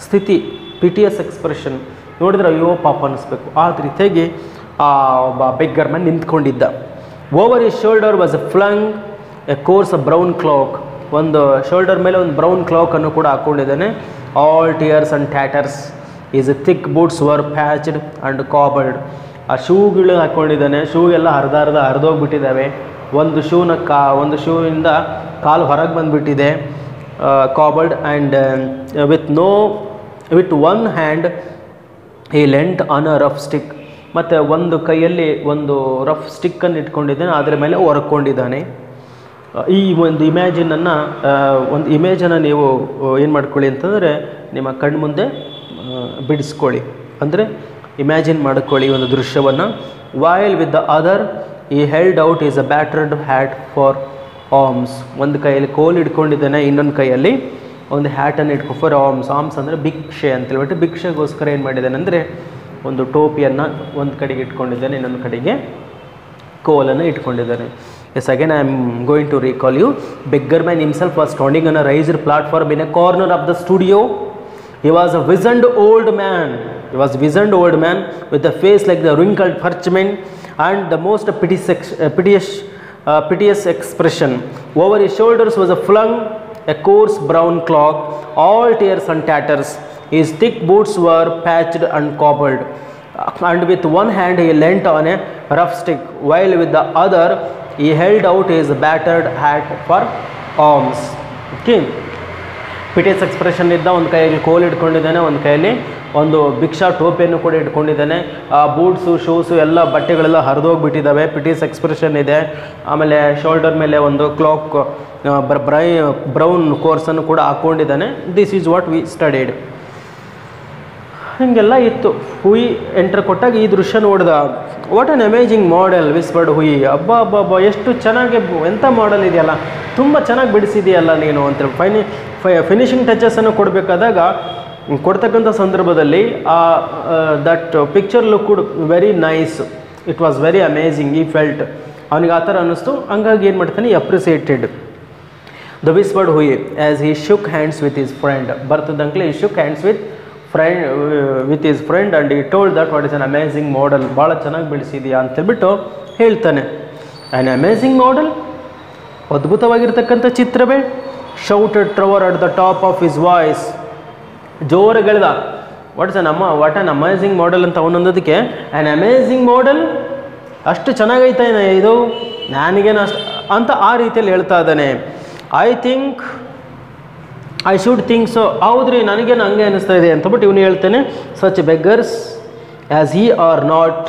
ಸ್ಥಿತಿ, ಪಿಟಿಯಸ್ ಎಕ್ಸ್ಪ್ರೆಷನ್ ನೋಡಿದ್ರೆ ಅಯ್ಯೋ ಪಾಪ ಅನ್ನಿಸ್ಬೇಕು. ಆ ರೀತಿಯಾಗಿ ಆ ಒಬ್ಬ ಬೆಗ್ಗರ್ ಮ್ಯಾನ್ ನಿಂತ್ಕೊಂಡಿದ್ದ. Over his shoulder was flung a coarse brown cloak, ಒಂದು ಶೋಲ್ಡರ್ ಮೇಲೆ ಒಂದು ಬ್ರೌನ್ ಕ್ಲಾಕನ್ನು ಕೂಡ ಹಾಕ್ಕೊಂಡಿದ್ದಾನೆ. All tears and tatters, his thick boots were patched and cobbled, ಆ ಶೂಗಳು ಹಾಕ್ಕೊಂಡಿದ್ದಾನೆ, ಶೂ ಎಲ್ಲ ಹರಿದೋಗ್ಬಿಟ್ಟಿದ್ದಾವೆ. ಒಂದು ಶೂವಿಂದ ಕಾಲು ಹೊರಗೆ ಬಂದುಬಿಟ್ಟಿದೆ. ಕಾಬಲ್ಡ್ ಆ್ಯಂಡ್ ವಿತ್ ಒನ್ ಹ್ಯಾಂಡ್ ಈ lent on a rough stick, ಮತ್ತು ಒಂದು ಕೈಯಲ್ಲಿ ಒಂದು ರಫ್ ಸ್ಟಿಕ್ಕನ್ನು ಇಟ್ಕೊಂಡಿದ್ದಾನೆ, ಅದರ ಮೇಲೆ ಹೊರಕೊಂಡಿದ್ದಾನೆ. ಈ ಒಂದು ಇಮೇಜನ್ನು ನೀವು ಏನು ಮಾಡ್ಕೊಳ್ಳಿ ಅಂತಂದರೆ ನಿಮ್ಮ ಕಣ್ಮುಂದೆ ಬಿಡಿಸ್ಕೊಳ್ಳಿ, ಅಂದರೆ ಇಮ್ಯಾಜಿನ್ ಮಾಡ್ಕೊಳ್ಳಿ ಒಂದು ದೃಶ್ಯವನ್ನು. While with the other he held out his a battered hat for alms, ಒಂದು ಕೈಯಲ್ಲಿ ಕೋಲ್ ಇಟ್ಕೊಂಡಿದ್ದಾನೆ, ಇನ್ನೊಂದು ಕೈಯಲ್ಲಿ ಒಂದು ಹ್ಯಾಟನ್ನು ಫಾರ್ ಆರ್ಮ್ಸ್ ಅಂದರೆ ಭಿಕ್ಷೆ ಅಂತೇಳ್ಬಿಟ್ಟು, ಭಿಕ್ಷೆಗೋಸ್ಕರ ಏನು ಮಾಡಿದ್ದಾನೆ ಅಂದರೆ ಒಂದು ಟೋಪಿಯನ್ನು ಒಂದು ಕಡೆಗೆ ಇಟ್ಕೊಂಡಿದ್ದಾನೆ, ಇನ್ನೊಂದು ಕಡೆಗೆ ಕೋಲನ್ನು ಇಟ್ಕೊಂಡಿದ್ದಾನೆ. Yes, again I am going to recall you. Beggar man himself was standing on a raised platform in a corner of the studio. He was a wizened old man. With a face like the wrinkled parchment and the most piteous expression. Over his shoulders was flung a coarse brown cloak, all tears and tatters. His thick boots were patched and cobbled, and with one hand he leant on a rough stick, while with the other he held out his battered hat for arms. Okay. Piteous expression ಇದ್ದ, ಒಂದು ಕೈಯಲ್ಲಿ ಕೋಲ್ ಇಟ್ಕೊಂಡಿದ್ದಾನೆ, ಒಂದು ಕೈಯಲ್ಲಿ ಒಂದು ಭಿಕ್ಷಾ ಟೋಪಿಯನ್ನು ಕೂಡ ಇಟ್ಕೊಂಡಿದ್ದಾನೆ. ಆ ಬೂಟ್ಸು ಶೂಸು ಎಲ್ಲ ಬಟ್ಟೆಗಳೆಲ್ಲ ಹರಿದೋಗ್ಬಿಟ್ಟಿದ್ದಾವೆ, ಪಿಟಿಯಸ್ ಎಕ್ಸ್ಪ್ರೆಷನ್ ಇದೆ. ಆಮೇಲೆ ಶೋಲ್ಡರ್ ಮೇಲೆ ಒಂದು ಕ್ಲಾಕ್ ಬ್ರೌನ್ ಕೋರ್ಸನ್ನು ಕೂಡ ಹಾಕ್ಕೊಂಡಿದ್ದಾನೆ. This is what we studied. ಹೀಗೆಲ್ಲ ಇತ್ತು. ಹುಯಿ ಎಂಟ್ರ್ ಕೊಟ್ಟಾಗ ಈ ದೃಶ್ಯ ನೋಡ್ದ. What an amazing model whispered Hughie. ಅಬ್ಬಾ ಎಷ್ಟು ಚೆನ್ನಾಗಿ, ಎಂಥ ಮಾಡೆಲ್ ಇದೆಯಲ್ಲ, ತುಂಬ ಚೆನ್ನಾಗಿ ಬಿಡಿಸಿದೆಯಲ್ಲ ನೀನು ಅಂತೇಳಿ ಫಿನಿಶಿಂಗ್ ಟಚಸನ್ನು ಕೊಡ್ತಕ್ಕಂಥ ಸಂದರ್ಭದಲ್ಲಿ that picture look very nice, it was very amazing. He felt, ಅವನಿಗೆ ಆ ಥರ ಅನ್ನಿಸ್ತು. ಹಂಗಾಗಿ ಏನು ಮಾಡ್ತಾನೆ, appreciated the whispered Hughie as he shook hands with his friend. ಬರ್ತದಂಕ್ಲೆ he shook hands with his friend and he told that what is an amazing model. ಭಾಳ ಚೆನ್ನಾಗಿ ಬೆಳೆಸಿದೆಯಾ ಅಂತೇಳ್ಬಿಟ್ಟು ಹೇಳ್ತಾನೆ. ಆ್ಯನ್ ಅಮೇಝಿಂಗ್ ಮಾಡೆಲ್, ಅದ್ಭುತವಾಗಿರ್ತಕ್ಕಂಥ ಚಿತ್ರವೇ. Shouted Trevor at the top of his voice, ಜೋರಾಗಿ ಹೇಳ್ದ. ವಾಟ್ ಅನ್ ಅಮೇಝಿಂಗ್ ಮಾಡೆಲ್ ಅಂತ ಅವನೊಂದೋದಕ್ಕೆ, ಆ್ಯನ್ ಅಮೇಝಿಂಗ್ ಮಾಡೆಲ್, ಅಷ್ಟು ಚೆನ್ನಾಗೈತಾನೆ ಇದು, ನನಗೇನು ಅಷ್ಟು ಅಂತ ಆ ರೀತಿಯಲ್ಲಿ ಹೇಳ್ತಾ ಇದ್ದಾನೆ. ಐ ಶುಡ್ ಥಿಂಕ್ ಸೊ, ಹೌದ್ರಿ ನನಗೇನು ಹಂಗೆ ಅನ್ನಿಸ್ತಾ ಇದೆ ಅಂತ ಬಟ್ ಇವನು ಹೇಳ್ತಾನೆ. Such beggars as he are not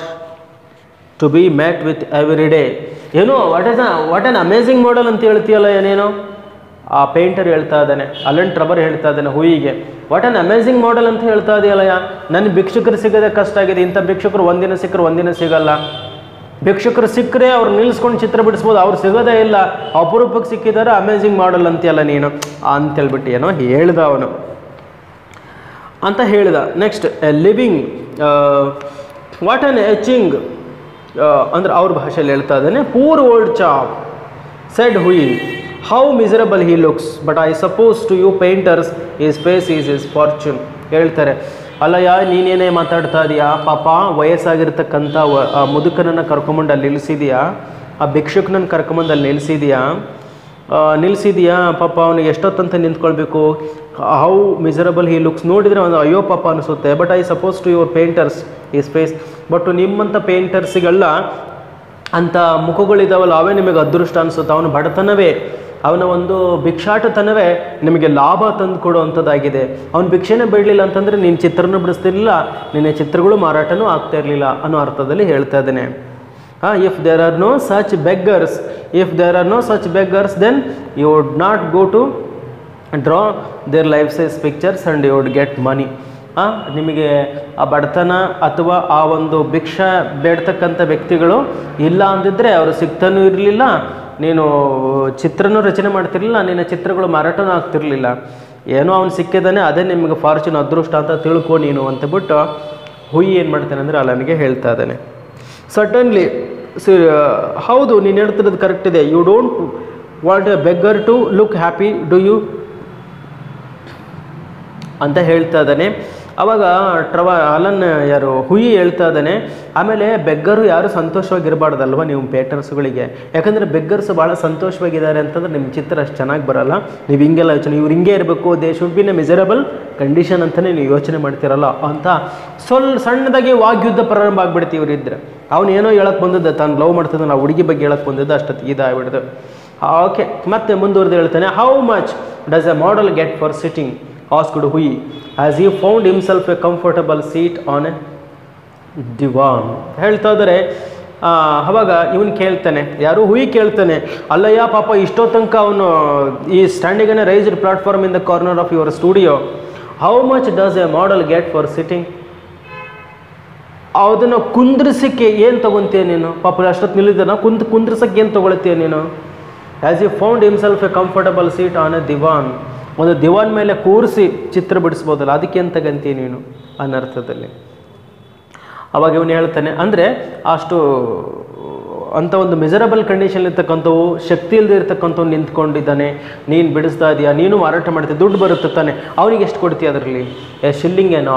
to be met with every day. ಏನೋ ವಾಟ್ ಅನ್ ಅಮೇಝಿಂಗ್ ಮಾಡೆಲ್ ಅಂತ ಹೇಳ್ತೀಯಲ್ಲ, ಏನೇನೋ ಆ ಪೇಂಟರ್ ಹೇಳ್ತಾ ಇದ್ದಾನೆ, ಅಲನ್ ಟ್ರವರ್ ಹೇಳ್ತಾ ಇದ್ದಾನೆ ಹುಯಿಗೆ, ವಾಟ್ ಅನ್ ಅಮೇಝಿಂಗ್ ಮಾಡೆಲ್ ಅಂತ ಹೇಳ್ತಾ ಇದೆಯಲ್ಲ. ನನ್ನ ಭಿಕ್ಷುಕರು ಸಿಗೋದೇ ಕಷ್ಟ ಆಗಿದೆ, ಇಂಥ ಭಿಕ್ಷುಕರು ಒಂದಿನ ಸಿಕ್ಕರು ಒಂದಿನ ಸಿಗಲ್ಲ. ಭಿಕ್ಷುಕರು ಸಿಕ್ಕರೆ ಅವ್ರು ನಿಲ್ಲಿಸ್ಕೊಂಡು ಚಿತ್ರ ಬಿಡಿಸ್ಬೋದು, ಅವ್ರು ಸಿಗೋದೇ ಇಲ್ಲ, ಅಪರೂಪಕ್ಕೆ ಸಿಕ್ಕಿದ್ದಾರೆ, ಅಮೇಝಿಂಗ್ ಮಾಡೆಲ್ ಅಂತೀಯಲ್ಲ ನೀನು ಅಂತೇಳ್ಬಿಟ್ಟು ಏನೋ ಹೇಳ್ದ ಅವನು ಅಂತ ಹೇಳ್ದ. Next living, what an etching ಅಂದ್ರೆ ಅವ್ರ ಭಾಷೆಯಲ್ಲಿ ಹೇಳ್ತಾ ಇದ್ದಾನೆ. Poor old chap said Hughie, how miserable he looks, but I suppose to you painters his face is his fortune. ಹೇಳ್ತಾರೆ, ಅಲ್ಲಯ್ಯ ನೀನೇನೇ ಮಾತಾಡ್ತಾ ಇದೀಯಾ, ಪಾಪ ವಯಸ್ಸಾಗಿರ್ತಕ್ಕಂಥ ಆ ಮುದುಕನನ್ನು ಕರ್ಕೊಂಬಂಡು ಅಲ್ಲಿ ನಿಲ್ಲಿಸಿದೆಯಾ, ಆ ಭಿಕ್ಷುಕನನ್ನು ಕರ್ಕೊಂಬಂದು ಅಲ್ಲಿ ನಿಲ್ಲಿಸಿದೆಯಾ, ಪಾಪ ಅವನಿಗೆ ಎಷ್ಟೊತ್ತಂತ ನಿಂತ್ಕೊಳ್ಬೇಕು. ಹೌ ಮಿಸರಬಲ್ ಹಿ ಲುಕ್ಸ್, ನೋಡಿದರೆ ಒಂದು ಅಯ್ಯೋ ಪಾಪ ಅನಿಸುತ್ತೆ. But I suppose to your painters is face, but ನಿಮ್ಮಂಥ ಪೇಂಟರ್ಸಿಗೆಲ್ಲ ಅಂಥ ಮುಖಗಳಿದ್ದಾವಲ್ಲ ಅವೇ ನಿಮಗೆ ಅದೃಷ್ಟ ಅನಿಸುತ್ತೆ. ಅವನು ಬಡತನವೇ, ಅವನ ಒಂದು ಭಿಕ್ಷಾಟತನವೇ ನಿಮಗೆ ಲಾಭ ತಂದು ಕೊಡುವಂಥದ್ದಾಗಿದೆ. ಅವನು ಭಿಕ್ಷೆನೇ ಬೇಡಲಿಲ್ಲ ಅಂತಂದರೆ ನೀನು ಚಿತ್ರನೂ ಬಿಡಿಸ್ತಿರ್ಲಿಲ್ಲ, ನಿನ್ನ ಚಿತ್ರಗಳು ಮಾರಾಟನೂ ಆಗ್ತಾ ಇರಲಿಲ್ಲ ಅನ್ನೋ ಅರ್ಥದಲ್ಲಿ ಹೇಳ್ತಾ ಇದ್ದೇನೆ. If there are no such beggars then you would not go to draw their life size pictures and you would get money. ನಿಮಗೆ ಆ ಬಡತನ ಅಥವಾ ಆ ಒಂದು ಭಿಕ್ಷಾ ಬೇಡ್ತಕ್ಕಂಥ ವ್ಯಕ್ತಿಗಳು ಇಲ್ಲ ಅಂದಿದ್ದರೆ ಅವರು ಸಿಗ್ತಾನೂ ಇರಲಿಲ್ಲ, ನೀನು ಚಿತ್ರನೂ ರಚನೆ ಮಾಡ್ತಿರ್ಲಿಲ್ಲ, ನಿನ್ನ ಚಿತ್ರಗಳು ಮಾರಾಟನೂ ಆಗ್ತಿರಲಿಲ್ಲ. ಏನೋ ಅವನು ಸಿಕ್ಕಿದ್ದಾನೆ, ಅದೇ ನಿಮಗೆ ಫಾರ್ಚೂನ್ ಅದೃಷ್ಟ ಅಂತ ತಿಳ್ಕೊ ನೀನು ಅಂತ ಬಿಟ್ಟು ಹುಯಿ ಏನು ಮಾಡ್ತಾನೆ ಅಂದರೆ ಅಲನ್ಗೆ ಹೇಳ್ತಾ ಇದ್ದಾನೆ. ಸಡನ್ಲಿ ಹೌದು ನೀನು ಹೇಳ್ತಿರೋದು ಕರೆಕ್ಟ್ ಇದೆ. You don't want a beggar to look happy do you ಅಂತ ಹೇಳ್ತಾ ಇದ್ದಾನೆ. ಅವಾಗ ಅಲನ್ ಯಾರು ಹುಯಿ ಹೇಳ್ತಾ ಇದ್ದಾನೆ, ಆಮೇಲೆ ಬೆಗ್ಗರು ಯಾರು ಸಂತೋಷವಾಗಿರಬಾರ್ದಲ್ವ ನೀವು ಪೇಟರ್ಸ್ಗಳಿಗೆ, ಯಾಕಂದರೆ ಬೆಗ್ಗರ್ಸ್ ಭಾಳ ಸಂತೋಷವಾಗಿದ್ದಾರೆ ಅಂತಂದ್ರೆ ನಿಮ್ಮ ಚಿತ್ರ ಅಷ್ಟು ಚೆನ್ನಾಗಿ ಬರೋಲ್ಲ. ನೀವು ಹಿಂಗೆಲ್ಲ ಯೋಚನೆ, ಇವ್ರು ಹಿಂಗೆ ಇರಬೇಕು, they should be in a miserable condition ಅಂತಲೇ ನೀವು ಯೋಚನೆ ಮಾಡ್ತಿರಲ್ಲ ಅಂತ ಸಣ್ಣದಾಗಿ ವಾಗ್ಯುದ್ಧ ಪ್ರಾರಂಭ ಆಗಿಬಿಡ್ತೀವಿ ಇವರಿದ್ದರೆ. ಅವನು ಏನೋ ಹೇಳಕ್ಕೆ ಬಂದದ್ದು, ತಾನು ಲವ್ ಮಾಡ್ತಿದ್ದ ನಾವು ಹುಡುಗಿ ಬಗ್ಗೆ ಹೇಳಕ್ಕೆ ಬಂದಿದ್ದು, ಅಷ್ಟೊತ್ತು ಇದಾಗ್ಬಿಡ್ದು. ಓಕೆ, ಮತ್ತೆ ಮುಂದುವರೆದು ಹೇಳ್ತಾನೆ, how much does A model get for sitting asked Hui as he found himself a comfortable seat on a divan. ಹೇಳ್ತಾ ಇದ್ದಾರೆ. ಅವಾಗ ಇವನು ಕೇಳ್ತಾನೆ, ಯಾರು ಹುಯಿ ಕೇಳ್ತಾನೆ, ಅಲ್ಲಯ್ಯ ಪಾಪ ಇಷ್ಟೋ ತನಕ ಅವನು ಈ standing an A raised platform in the corner of your studio, how much does A model get for sitting. ಅದನ್ನು ಕುಂದ್ರಿಸಕ್ಕೆ ಏನು ತಗೊತೀಯ ನೀನು, ಪಾಪ ಅಷ್ಟೊತ್ತು ನಿಲ್ಲಿದ್ದಾನ, ಕುಂದ್ರಿಸಕ್ಕೆ ಏನು ತಗೊಳ್ತೀಯ ನೀನು. As you found himself a comfortable seat on a divan, ಒಂದು ದಿವಾನ್ ಮೇಲೆ ಕೂರಿಸಿ ಚಿತ್ರ ಬಿಡಿಸ್ಬೋದಲ್ಲ, ಅದಕ್ಕೆ ಏನು ತಗಂತೀಯ ನೀನು ಅನ್ನರ್ಥದಲ್ಲಿ. ಅವಾಗ ಇವನು ಹೇಳ್ತಾನೆ, ಅಂದರೆ ಅಷ್ಟು ಅಂಥ ಒಂದು ಮಿಸರಬಲ್ ಕಂಡೀಷನ್ ಇರ್ತಕ್ಕಂಥವು, ಶಕ್ತಿ ಇಲ್ಲದೆ ಇರ್ತಕ್ಕಂಥವು ನಿಂತ್ಕೊಂಡಿದ್ದಾನೆ, ನೀನು ಬಿಡಿಸ್ತಾ ಇದೆಯಾ, ನೀನು ಮಾರಾಟ ಮಾಡ್ತೀಯ, ದುಡ್ಡು ಬರುತ್ತೆ ತಾನೆ, ಅವನಿಗೆ ಎಷ್ಟು ಕೊಡ್ತೀಯ ಅದರಲ್ಲಿ. ಎ ಶಿಲ್ಲಿಂಗ್ ಎನ್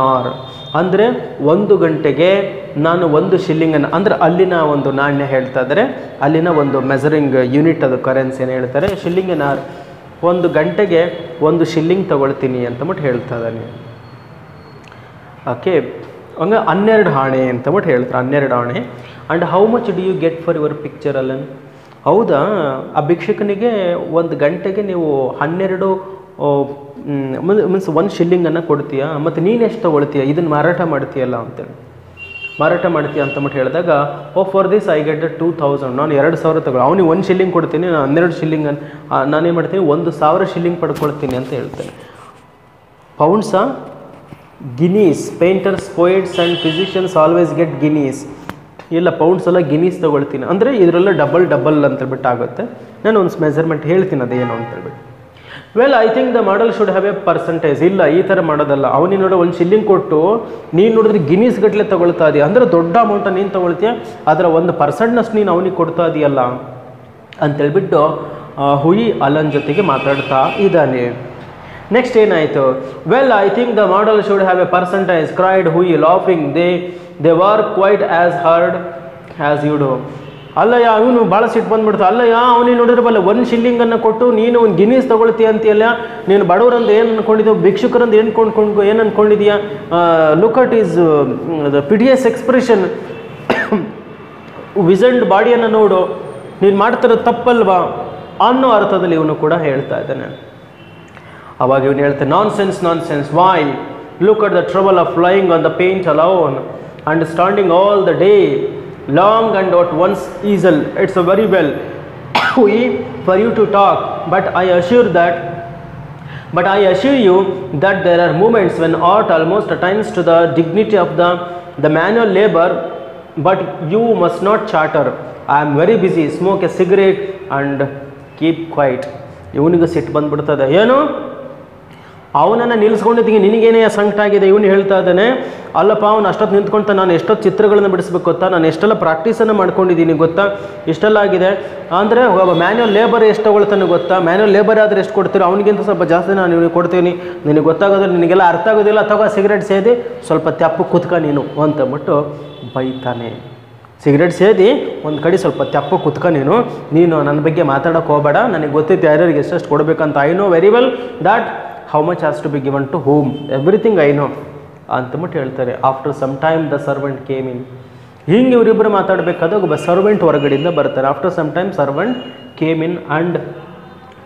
ಆರ್ ಅಂದರೆ 1 ಗಂಟೆಗೆ ನಾನು 1 ಶಿಲ್ಲಿಂಗನ್ನು, ಅಂದರೆ ಅಲ್ಲಿನ ಒಂದು ನಾಣ್ಯ ಹೇಳ್ತಾ ಇದ್ದಾರೆ, ಅಲ್ಲಿನ ಒಂದು ಮೆಸರಿಂಗ್ ಯೂನಿಟ್, ಅದು ಕರೆನ್ಸಿ ಏನು ಹೇಳ್ತಾರೆ, ಶಿಲ್ಲಿಂಗ್ ಎನ್ ಆರ್, 1 ಗಂಟೆಗೆ 1 ಶಿಲ್ಲಿಂಗ್ ತಗೊಳ್ತೀನಿ ಅಂತಬಿಟ್ಟು ಹೇಳ್ತಾ ಇದ್ದಾನೆ. ಓಕೆ, ಹಂಗೆ 12 ಆಣೆ ಅಂತಬಿಟ್ಟು ಹೇಳ್ತಾರೆ, 12 ಆಣೆ. And how much do you get for your picture Alan. ಹೌದಾ, ಆ ಭಿಕ್ಷಕನಿಗೆ 1 ಗಂಟೆಗೆ ನೀವು 12 ಮೀನ್ಸ್ 1 ಶಿಲ್ಲಿಂಗನ್ನು ಕೊಡ್ತೀಯಾ, ಮತ್ತು ನೀನು ಎಷ್ಟು ತೊಗೊಳ್ತೀಯ, ಇದನ್ನು ಮಾರಾಟ ಮಾಡ್ತೀಯಲ್ಲ ಅಂತೇಳಿ, ಮಾರಾಟ ಮಾಡ್ತೀಯ ಅಂತಬಿಟ್ಟು ಹೇಳಿದಾಗ, ಫಾರ್ ದಿಸ್ ಐ ಗೆಟ್ 2000, ನಾನು 2000 ತಗೊಳ್ಳಿ, ಅವನಿಗೆ 1 ಶಿಲ್ಲಿಂಗ್ ಕೊಡ್ತೀನಿ, ನಾನು 12 ಶಿಲ್ಲಿಂಗನ್ನು ನಾನೇನು ಮಾಡ್ತೀನಿ, 1000 ಶಿಲ್ಲಿಂಗ್ ಪಡ್ಕೊಳ್ತೀನಿ ಅಂತ ಹೇಳ್ತೇನೆ. ಪೌಂಡ್ಸಾ, guineas, painters, poets and physicians always get guineas. ಇಲ್ಲ, ಪೌಂಡ್ಸ್ ಎಲ್ಲ ಗಿನೀಸ್ ತೊಗೊಳ್ತೀನಿ, ಅಂದರೆ ಇದರೆಲ್ಲ ಡಬಲ್ ಅಂತೇಳ್ಬಿಟ್ಟು ಆಗುತ್ತೆ. ನಾನು ಒಂದು ಮೆಜರ್ಮೆಂಟ್ ಹೇಳ್ತೀನಿ ಅದೇನು ಅಂತೇಳ್ಬಿಟ್ಟು. Well, I think the model should have a percentage. ಇಲ್ಲ, ಈ ಥರ ಮಾಡೋದಲ್ಲ, ಅವನಿಗೆ ನೋಡೋ 1 ಶಿಲ್ಲಿಂಗ್ ಕೊಟ್ಟು ನೀನು ನೋಡಿದ್ರೆ ಗಿನೀಸ್ ಗಟ್ಟಲೆ ತೊಗೊಳ್ತಾ ಇದೆಯಾ, ಅಂದರೆ ದೊಡ್ಡ ಅಮೌಂಟನ್ನು ನೀನು ತೊಗೊಳ್ತೀಯ, ಅದರ 1% ನೀನು ಅವನಿಗೆ ಕೊಡ್ತಾ ಇದೆಯಲ್ಲ ಅಂತೇಳ್ಬಿಟ್ಟು ಹುಯಿ ಅಲನ್ ಜೊತೆಗೆ ಮಾತಾಡ್ತಾ ಇದ್ದಾನೆ. ನೆಕ್ಸ್ಟ್ ಏನಾಯಿತು, well I think the model should have a percentage cried Hughie laughing, they were quite as hard as you do. ಅಲ್ಲಯ್ಯ, ಅವನು ಭಾಳ ಸಿಟ್ಟು ಬಂದುಬಿಡ್ತು, ಅಲ್ಲಯ್ಯ ಅವನಿಗೆ ನೋಡಿದ್ರೆ ಬಲ್ಲ 1 ಶಿಲ್ಲಿಂಗನ್ನು ಕೊಟ್ಟು ನೀನು ಒಂದು ಗಿನೀಸ್ ತೊಗೊಳ್ತೀಯ ಅಂತೀಯಲ್ಲ, ನೀನು ಬಡವರಂದು ಏನು ಅಂದ್ಕೊಂಡಿದ್ದೀವಿ, ಭಿಕ್ಷುಕರಂದು ಏನು ಅಂದ್ಕೊಂಡಿದೀಯಾ, look at his the piteous expression, wizened ಬಾಡಿಯನ್ನು ನೋಡು, ನೀನು ಮಾಡ್ತಿರೋದು ತಪ್ಪಲ್ವಾ ಅನ್ನೋ ಅರ್ಥದಲ್ಲಿ ಇವನು ಕೂಡ ಹೇಳ್ತಾ ಇದ್ದಾನೆ. ಅವಾಗ ಇವನು ಹೇಳ್ತಾನೆ, nonsense, why look at the trouble of flying on the paint alone and standing all the day long and at once easel. It's a very well for you to talk, but I assure you that there are moments when art almost attains to the dignity of the manual labor, but you must not chatter. I am very busy, smoke a cigarette and keep quiet. ಇವನಿಗೆ ಸಿಟ್ಟು ಬಂದ್ಬಿಡ್ತದೆ, ಏನು ಅವನನ್ನು ನಿಲ್ಲಿಸ್ಕೊಂಡಿದ್ದೀನಿ, ನಿನಗೇನೇ ಸಂಕಟ ಆಗಿದೆ. ಇವನು ಹೇಳ್ತಾ ಇದ್ದಾನೆ, ಅಲ್ಲಪ್ಪ ಅವ್ನು ಅಷ್ಟೊತ್ತು ನಿಂತ್ಕೊಳ್ತಾ ನಾನು ಎಷ್ಟೊತ್ತು ಚಿತ್ರಗಳನ್ನು ಬಿಡಿಸ್ಬೇಕು ಗೊತ್ತಾ, ನಾನು ಎಷ್ಟೆಲ್ಲ ಪ್ರಾಕ್ಟೀಸನ್ನು ಮಾಡ್ಕೊಂಡಿದ್ದೀನಿ ಗೊತ್ತಾ, ಇಷ್ಟೆಲ್ಲ ಆಗಿದೆ. ಅಂದರೆ ಮ್ಯಾನ್ಯುವಲ್ ಲೇಬರ್ ಎಷ್ಟು ತಗೊಳ್ತಾನೆ ಗೊತ್ತಾ, ಮ್ಯಾನ್ಯುವಲ್ ಲೇಬರ್ ಆದರೆ ಎಷ್ಟು ಕೊಡ್ತೀರೋ ಅವನಿಗಿಂತ ಸ್ವಲ್ಪ ಜಾಸ್ತಿ ನಾನು ನಿನಗೆ ಕೊಡ್ತೀನಿ, ನಿನಗೆ ಗೊತ್ತಾಗೋದ್ರೆ ನಿನಗೆಲ್ಲ ಅರ್ಥ ಆಗೋದಿಲ್ಲ, ತಗೋ ಸಿಗರೇಟ್ ಸೇದಿ ಸ್ವಲ್ಪ ತೆಪ್ಪು ಕುತ್ಕ ನೀನು ಅಂತಂದ್ಬಿಟ್ಟು ಬೈತಾನೆ. ಸಿಗರೇಟ್ ಸೇದಿ ಒಂದು ಕಡೆ ಸ್ವಲ್ಪ ತೆಪ್ಪು ಕುತ್ಕ ನೀನು ನನ್ನ ಬಗ್ಗೆ ಮಾತಾಡೋಕೆ ಹೋಗಬೇಡ, ನನಗೆ ಗೊತ್ತೈತೆ ಯಾರ್ಯಾರಿಗೆ ಎಷ್ಟೆಷ್ಟು ಕೊಡಬೇಕಂತ, I know very well that how much has to be given to whom, everything I know ಅಂತಂದ್ಬಿಟ್ಟು ಹೇಳ್ತಾರೆ. After some time the servant came in. ಹಿಂಗೆ ಇವರಿಬ್ಬರು ಮಾತಾಡಬೇಕಾದಾಗ ಒಬ್ಬ ಸರ್ವೆಂಟ್ ಹೊರಗಡೆಯಿಂದ ಬರ್ತಾರೆ. After some time servant came in and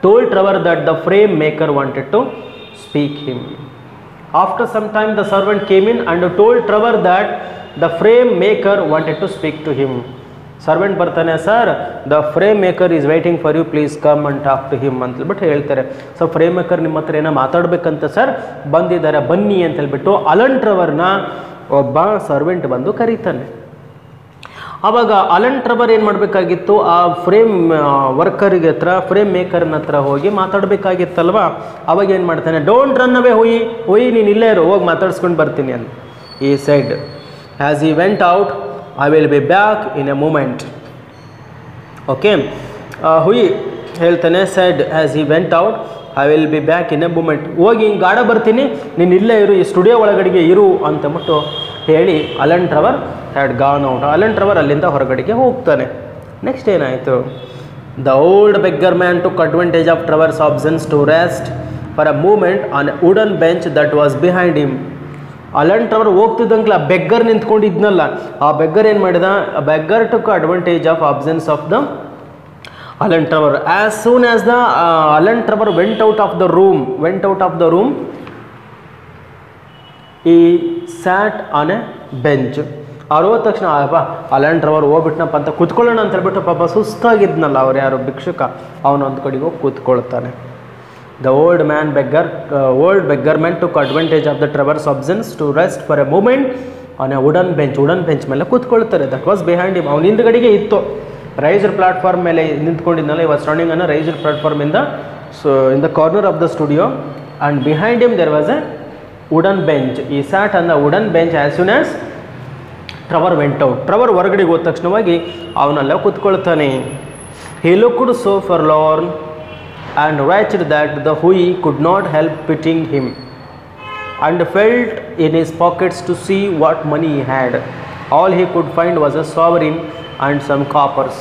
told Trevor that the frame maker wanted to speak him. After some time the servant came in and told Trevor that the frame maker wanted to speak to him. Servant ಬರ್ತಾನೆ, sir the frame maker is waiting for you, please come and talk to him ಅಂತ ಹೇಳ್ಬಿಟ್ಟು ಹೇಳ್ತಾರೆ. So frame maker ನಿಮ್ಮ ಹತ್ರ ಏನೋ ಮಾತಾಡಬೇಕಂತ sir ಬಂದಿದ್ದಾರೆ, ಬನ್ನಿ ಅಂತ ಹೇಳ್ಬಿಟ್ಟು ಅಲನ್ ಟ್ರೆವರ್ನ ಒಬ್ಬ ಸರ್ವೆಂಟ್ ಬಂದು ಕರೀತಾನೆ. ಆವಾಗ ಅಲನ್ ಟ್ರೆವರ್ ಏನು ಮಾಡಬೇಕಾಗಿತ್ತು, ಆ ಫ್ರೇಮ್ ವರ್ಕರ್ಗೆ ಹತ್ರ, ಫ್ರೇಮ್ ಮೇಕರ್ನ ಹತ್ರ ಹೋಗಿ ಮಾತಾಡಬೇಕಾಗಿತ್ತಲ್ವ. ಅವಾಗ ಏನು ಮಾಡ್ತಾನೆ, ಡೋಂಟ್ ರನ್ ಅವೇ, ಹುಯಿ ನೀನು ಇಲ್ಲೇ ಇರು, ಹೋಗಿ ಮಾತಾಡ್ಸ್ಕೊಂಡು ಬರ್ತೀನಿ ಅಂತ. He said as he went out, I will be back in a moment. Okay, Hughie ಹೇಳ್ತಾನೆ, said as he went out, I will be back in a moment. ಹೋಗಿ ಹಿಂಗೆ ಗಾಢ ಬರ್ತೀನಿ, ನೀನು ಇಲ್ಲೇ ಇರು, ಈ ಸ್ಟುಡಿಯೋ ಒಳಗಡೆಗೆ ಇರು ಅಂತಂದ್ಬಿಟ್ಟು ಹೇಳಿ Alan Trevor had gone out. Alan Trevor ಅಲ್ಲಿಂದ ಹೊರಗಡೆಗೆ ಹೋಗ್ತಾನೆ. ನೆಕ್ಸ್ಟ್ ಏನಾಯಿತು, the old beggar man took advantage of Trevor's absence to rest for a moment on a wooden bench that was behind him. Alan Trevor ಹೋಗ್ತಿದ್ದಂಗ್ಲ ಆ beggar ನಿಂತ್ಕೊಂಡಿದ್ನಲ್ಲ, ಆ beggar ಏನು ಮಾಡಿದ, ಆ beggar took advantage of absence of the Alan Trevor. As soon as the Alan Trevor went out of the room, ಈ sat on A bench. ಅವ್ರು ಹೋದ ತಕ್ಷಣ ಅಲನ್ ಟ್ರೆವರ್ ಹೋಗ್ಬಿಟ್ನಪ್ಪ ಅಂತ ಕೂತ್ಕೊಳ್ಳೋಣ ಅಂತ ಹೇಳ್ಬಿಟ್ಟು ಪಾಪ ಸುಸ್ತಾಗಿದ್ನಲ್ಲ ಅವ್ರು ಯಾರು ಭಿಕ್ಷುಕ, ಅವನೊಂದು ಕಡೆಗೆ ಹೋಗಿ ಕೂತ್ಕೊಳ್ತಾನೆ. The old beggar man took advantage of the Trevor's absence to rest for a moment on a wooden bench ಮೇಲೆ ಕೂತ್ಕೊಳ್ತಾರೆ. That was behind him. ಅವನ ಹಿಂದ್ಗಡೆಗೆ ಇತ್ತು, ರೈಸ್ಡ್ ಪ್ಲಾಟ್ಫಾರ್ಮ್ ಮೇಲೆ ನಿಂತ್ಕೊಂಡಿದ್ನಲ್ಲ, he was standing on raised platform in the corner of the studio, and behind him there was a wooden bench. He sat on the wooden bench as soon as Trevor went out. Trevor ಹೊರಗಡೆಗೆ ಹೋದ ತಕ್ಷಣವಾಗಿ ಅವನಲ್ಲ ಕೂತ್ಕೊಳ್ತಾನೆ. He looked so forlorn and wretched that the Hui could not help pitying him, and felt in his pockets to see what money he had. All he could find was a sovereign and some coppers.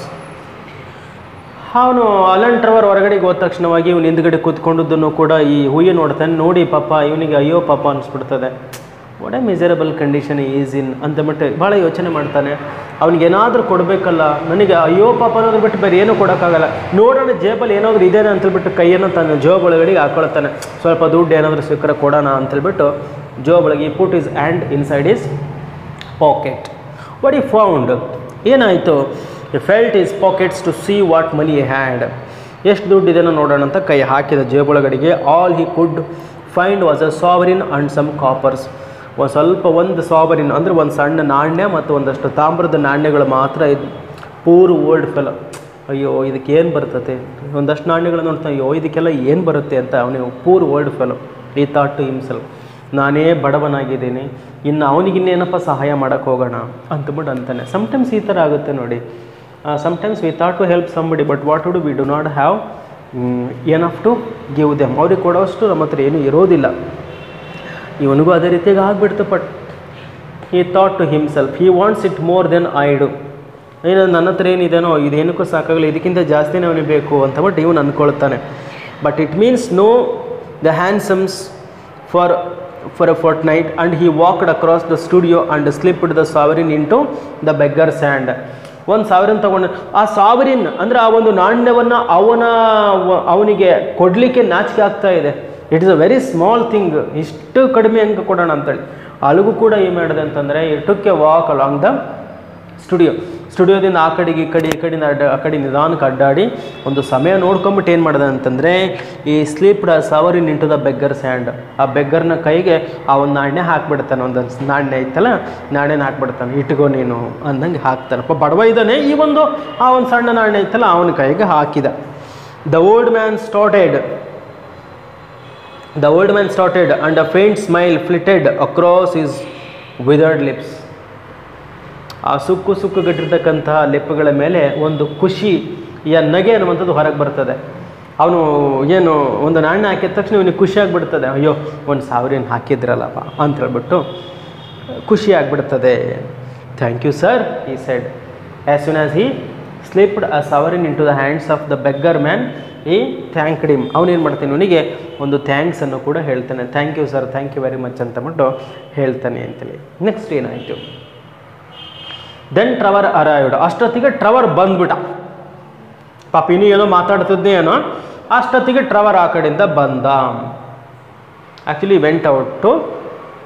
ಅವನು Alan Trevor ಹೊರಗಡೆಗೆ ಹೋದ ತಕ್ಷಣವಾಗಿ ಇವನು ಹಿಂದ್ಗಡೆ ಕೂತ್ಕೊಂಡದ್ದನ್ನು ಕೂಡ ಈ ಹುಯ್ಯ ನೋಡ್ತಾನೆ. ನೋಡಿ ಪಾಪ ಇವನಿಗೆ ಅಯ್ಯೋ ಪಾಪ ಅನಿಸ್ಬಿಡ್ತದೆ, what a miserable condition is in ಅಂತಬಿಟ್ಟು ಭಾಳ ಯೋಚನೆ ಮಾಡ್ತಾನೆ. ಅವ್ನಿಗೇನಾದರೂ ಕೊಡಬೇಕಲ್ಲ, ನನಗೆ ಅಯ್ಯೋ ಪಾಪ ಅನ್ನೋದ್ರ ಬಿಟ್ಟು ಬೇರೆ ಏನೂ ಕೊಡೋಕ್ಕಾಗಲ್ಲ, ನೋಡೋಣ ಜೇಬಲ್ಲಿ ಏನಾದರೂ ಇದೇನೆ ಅಂತೇಳ್ಬಿಟ್ಟು ಕೈಯನ್ನು ತನ್ನ ಜೋಬ್ ಒಳಗಡೆಗೆ ಹಾಕೊಳ್ತಾನೆ. ಸ್ವಲ್ಪ ದುಡ್ಡು ಏನಾದರೂ ಸಿಕ್ಕರೆ ಕೊಡೋಣ ಅಂತೇಳ್ಬಿಟ್ಟು ಜೋಬ್ ಒಳಗೆ put his hand inside his pocket. What he found, ಏನಾಯಿತು, he felt his pockets to see what money he had. ಎಷ್ಟು ದುಡ್ಡಿದೆನೋ ನೋಡೋಣ ಅಂತ ಕೈ ಹಾಕಿದ ಜೇಬೊಳಗಡೆಗೆ. All he could find was a sovereign and some coppers. ಒಂದು ಸಾವರಿನ್ ಅಂದರೆ ಒಂದು ಸಣ್ಣ ನಾಣ್ಯ ಮತ್ತು ಒಂದಷ್ಟು ತಾಮ್ರದ ನಾಣ್ಯಗಳು ಮಾತ್ರ ಇದು. ಪೂರ್ ಓಲ್ಡ್ ಫೆಲೋ, ಅಯ್ಯೋ ಇದಕ್ಕೆ ಏನು ಬರ್ತದೆ, ಒಂದಷ್ಟು ನಾಣ್ಯಗಳು ನೋಡ್ತಾನೆ, ಅಯ್ಯೋ ಇದಕ್ಕೆಲ್ಲ ಏನು ಬರುತ್ತೆ ಅಂತ ಅವನಿಗೆ ಪೂರ್ ಓಲ್ಡ್ ಫೆಲೋ. ಈ ಥಾಟ್ ಟು ಹಿಮ್ಸೆಲ್ಫ್, ನಾನೇ ಬಡವನಾಗಿದ್ದೀನಿ, ಇನ್ನು ಅವನಿಗಿನ್ನೇನಪ್ಪ ಸಹಾಯ ಮಾಡೋಕ್ಕೆ ಹೋಗೋಣ ಅಂತಬಿಟ್ಟು ಅಂತಾನೆ. ಸಮ್ಟೈಮ್ಸ್ ಈ ಥರ ಆಗುತ್ತೆ ನೋಡಿ. Sometimes we thought to help somebody, but what to do, we do not have enough to give them. ಅವ್ರಿಗೆ ಕೊಡೋಷ್ಟು ನಮ್ಮ ಹತ್ರ ಏನೂ ಇರೋದಿಲ್ಲ. ಇವನಿಗೂ ಅದೇ ರೀತಿಯಾಗಿ ಆಗಿಬಿಡ್ತು. But he thought to himself, he wants it more than I do. ಏನು ನನ್ನ ಹತ್ರ ಏನಿದೆನೋ ಇದೇನಕ್ಕೂ ಸಾಕಾಗಲ್ಲ, ಇದಕ್ಕಿಂತ ಜಾಸ್ತಿನೇ ಅವನಿಗೆ ಬೇಕು ಅಂತ ಬಟ್ ಇವನು ಅಂದ್ಕೊಳ್ತಾನೆ. But it means no the hansoms for a fortnight, and he walked across the studio and slipped the sovereign into the beggar's hand. ಒಂದು ಸಾವರಿನ್ ತೊಗೊಂಡು, ಆ ಸಾವರಿನ್ ಅಂದರೆ ಆ ಒಂದು ನಾಣ್ಯವನ್ನು ಅವನಿಗೆ ಕೊಡಲಿಕ್ಕೆ ನಾಚಿಕೆ ಆಗ್ತಾ ಇದೆ. It is a very small thing, ಇಷ್ಟು ಕಡಿಮೆ ಅಂಕ ಕೊಡೋಣ ಅಂತೇಳಿ. ಅಲ್ಲಿಗೂ ಕೂಡ ಏನು ಮಾಡಿದೆ ಅಂತಂದರೆ, he took a walk along the ಸ್ಟುಡಿಯೋದಿಂದ ಆ ಕಡೆಗೆ ಈ ಕಡೆಯಿಂದ ಆ ಕಡೆ ನಿಧಾನಕ್ಕೆ ಅಡ್ಡಾಡಿ ಒಂದು ಸಮಯ ನೋಡ್ಕೊಂಬಿಟ್ಟು ಏನು ಮಾಡಿದೆ ಅಂತಂದರೆ, he slipped sovereign into the beggar's hand. ಆ ಬೆಗ್ಗರ್ನ ಕೈಗೆ ಆ ಒಂದು ನಾಣ್ಯ ಹಾಕ್ಬಿಡ್ತಾನೆ. ಒಂದು ನಾಣ್ಯ ಐತಲ್ಲ, ನಾಣ್ಯನ ಹಾಕ್ಬಿಡ್ತಾನೆ. ಇಟ್ಕೋ ನೀನು ಅಂದಂಗೆ ಹಾಕ್ತಾನಪ್ಪ. ಬಡವ ಇದ್ದಾನೆ, ಈ ಒಂದು ಆ ಒಂದು ಸಣ್ಣ ನಾಣ್ಯ ಐತಲ್ಲ ಅವನ ಕೈಗೆ ಹಾಕಿದ. The old man started and a faint smile flitted across his withered lips. ಆ ಸುಕ್ಕುಗಟ್ಟಿರ್ತಕ್ಕಂತಹ ಲೆಪ್ಪುಗಳ ಮೇಲೆ ಒಂದು ಖುಷಿಯ ನಗೆ ಅನ್ನುವಂಥದ್ದು ಹೊರಗೆ ಬರ್ತದೆ. ಅವನು ಏನು ಒಂದು ನಾಣ್ಯ ಹಾಕಿದ ತಕ್ಷಣ ಇವನಿಗೆ ಖುಷಿ ಆಗಿಬಿಡ್ತದೆ, ಅಯ್ಯೋ ಒಂದು ಸಾವರಿನ ಹಾಕಿದ್ರಲ್ಲಪ್ಪ ಅಂತ ಹೇಳ್ಬಿಟ್ಟು ಖುಷಿ ಆಗಿಬಿಡ್ತದೆ. Thank you sir, he said. As soon as he slipped a sovereign into the hands of the beggar man, he thanked him. ಅವನೇನು ಮಾಡ್ತಾನೆ, ಇವನಿಗೆ ಒಂದು ಥ್ಯಾಂಕ್ಸನ್ನು ಕೂಡ ಹೇಳ್ತಾನೆ. Thank you sir, thank you very much ಅಂತಬಿಟ್ಟು ಹೇಳ್ತಾನೆ ಅಂತೇಳಿ. ನೆಕ್ಸ್ಟ್ ಏನಾಯಿತು, ದೆನ್ ಟ್ರವರ್ ಅರೈವ್ಡ್. ಅಷ್ಟೊತ್ತಿಗೆ ಟ್ರವರ್ ಬಂದ್ಬಿಟ್ಟ. ಪಾಪ ಇನ್ನೂ ಏನೋ ಮಾತಾಡ್ತಿದ್ದೆ ಏನೋ, ಅಷ್ಟೊತ್ತಿಗೆ ಟ್ರವರ್ ಆ ಕಡೆಯಿಂದ ಬಂದ. Actually went out to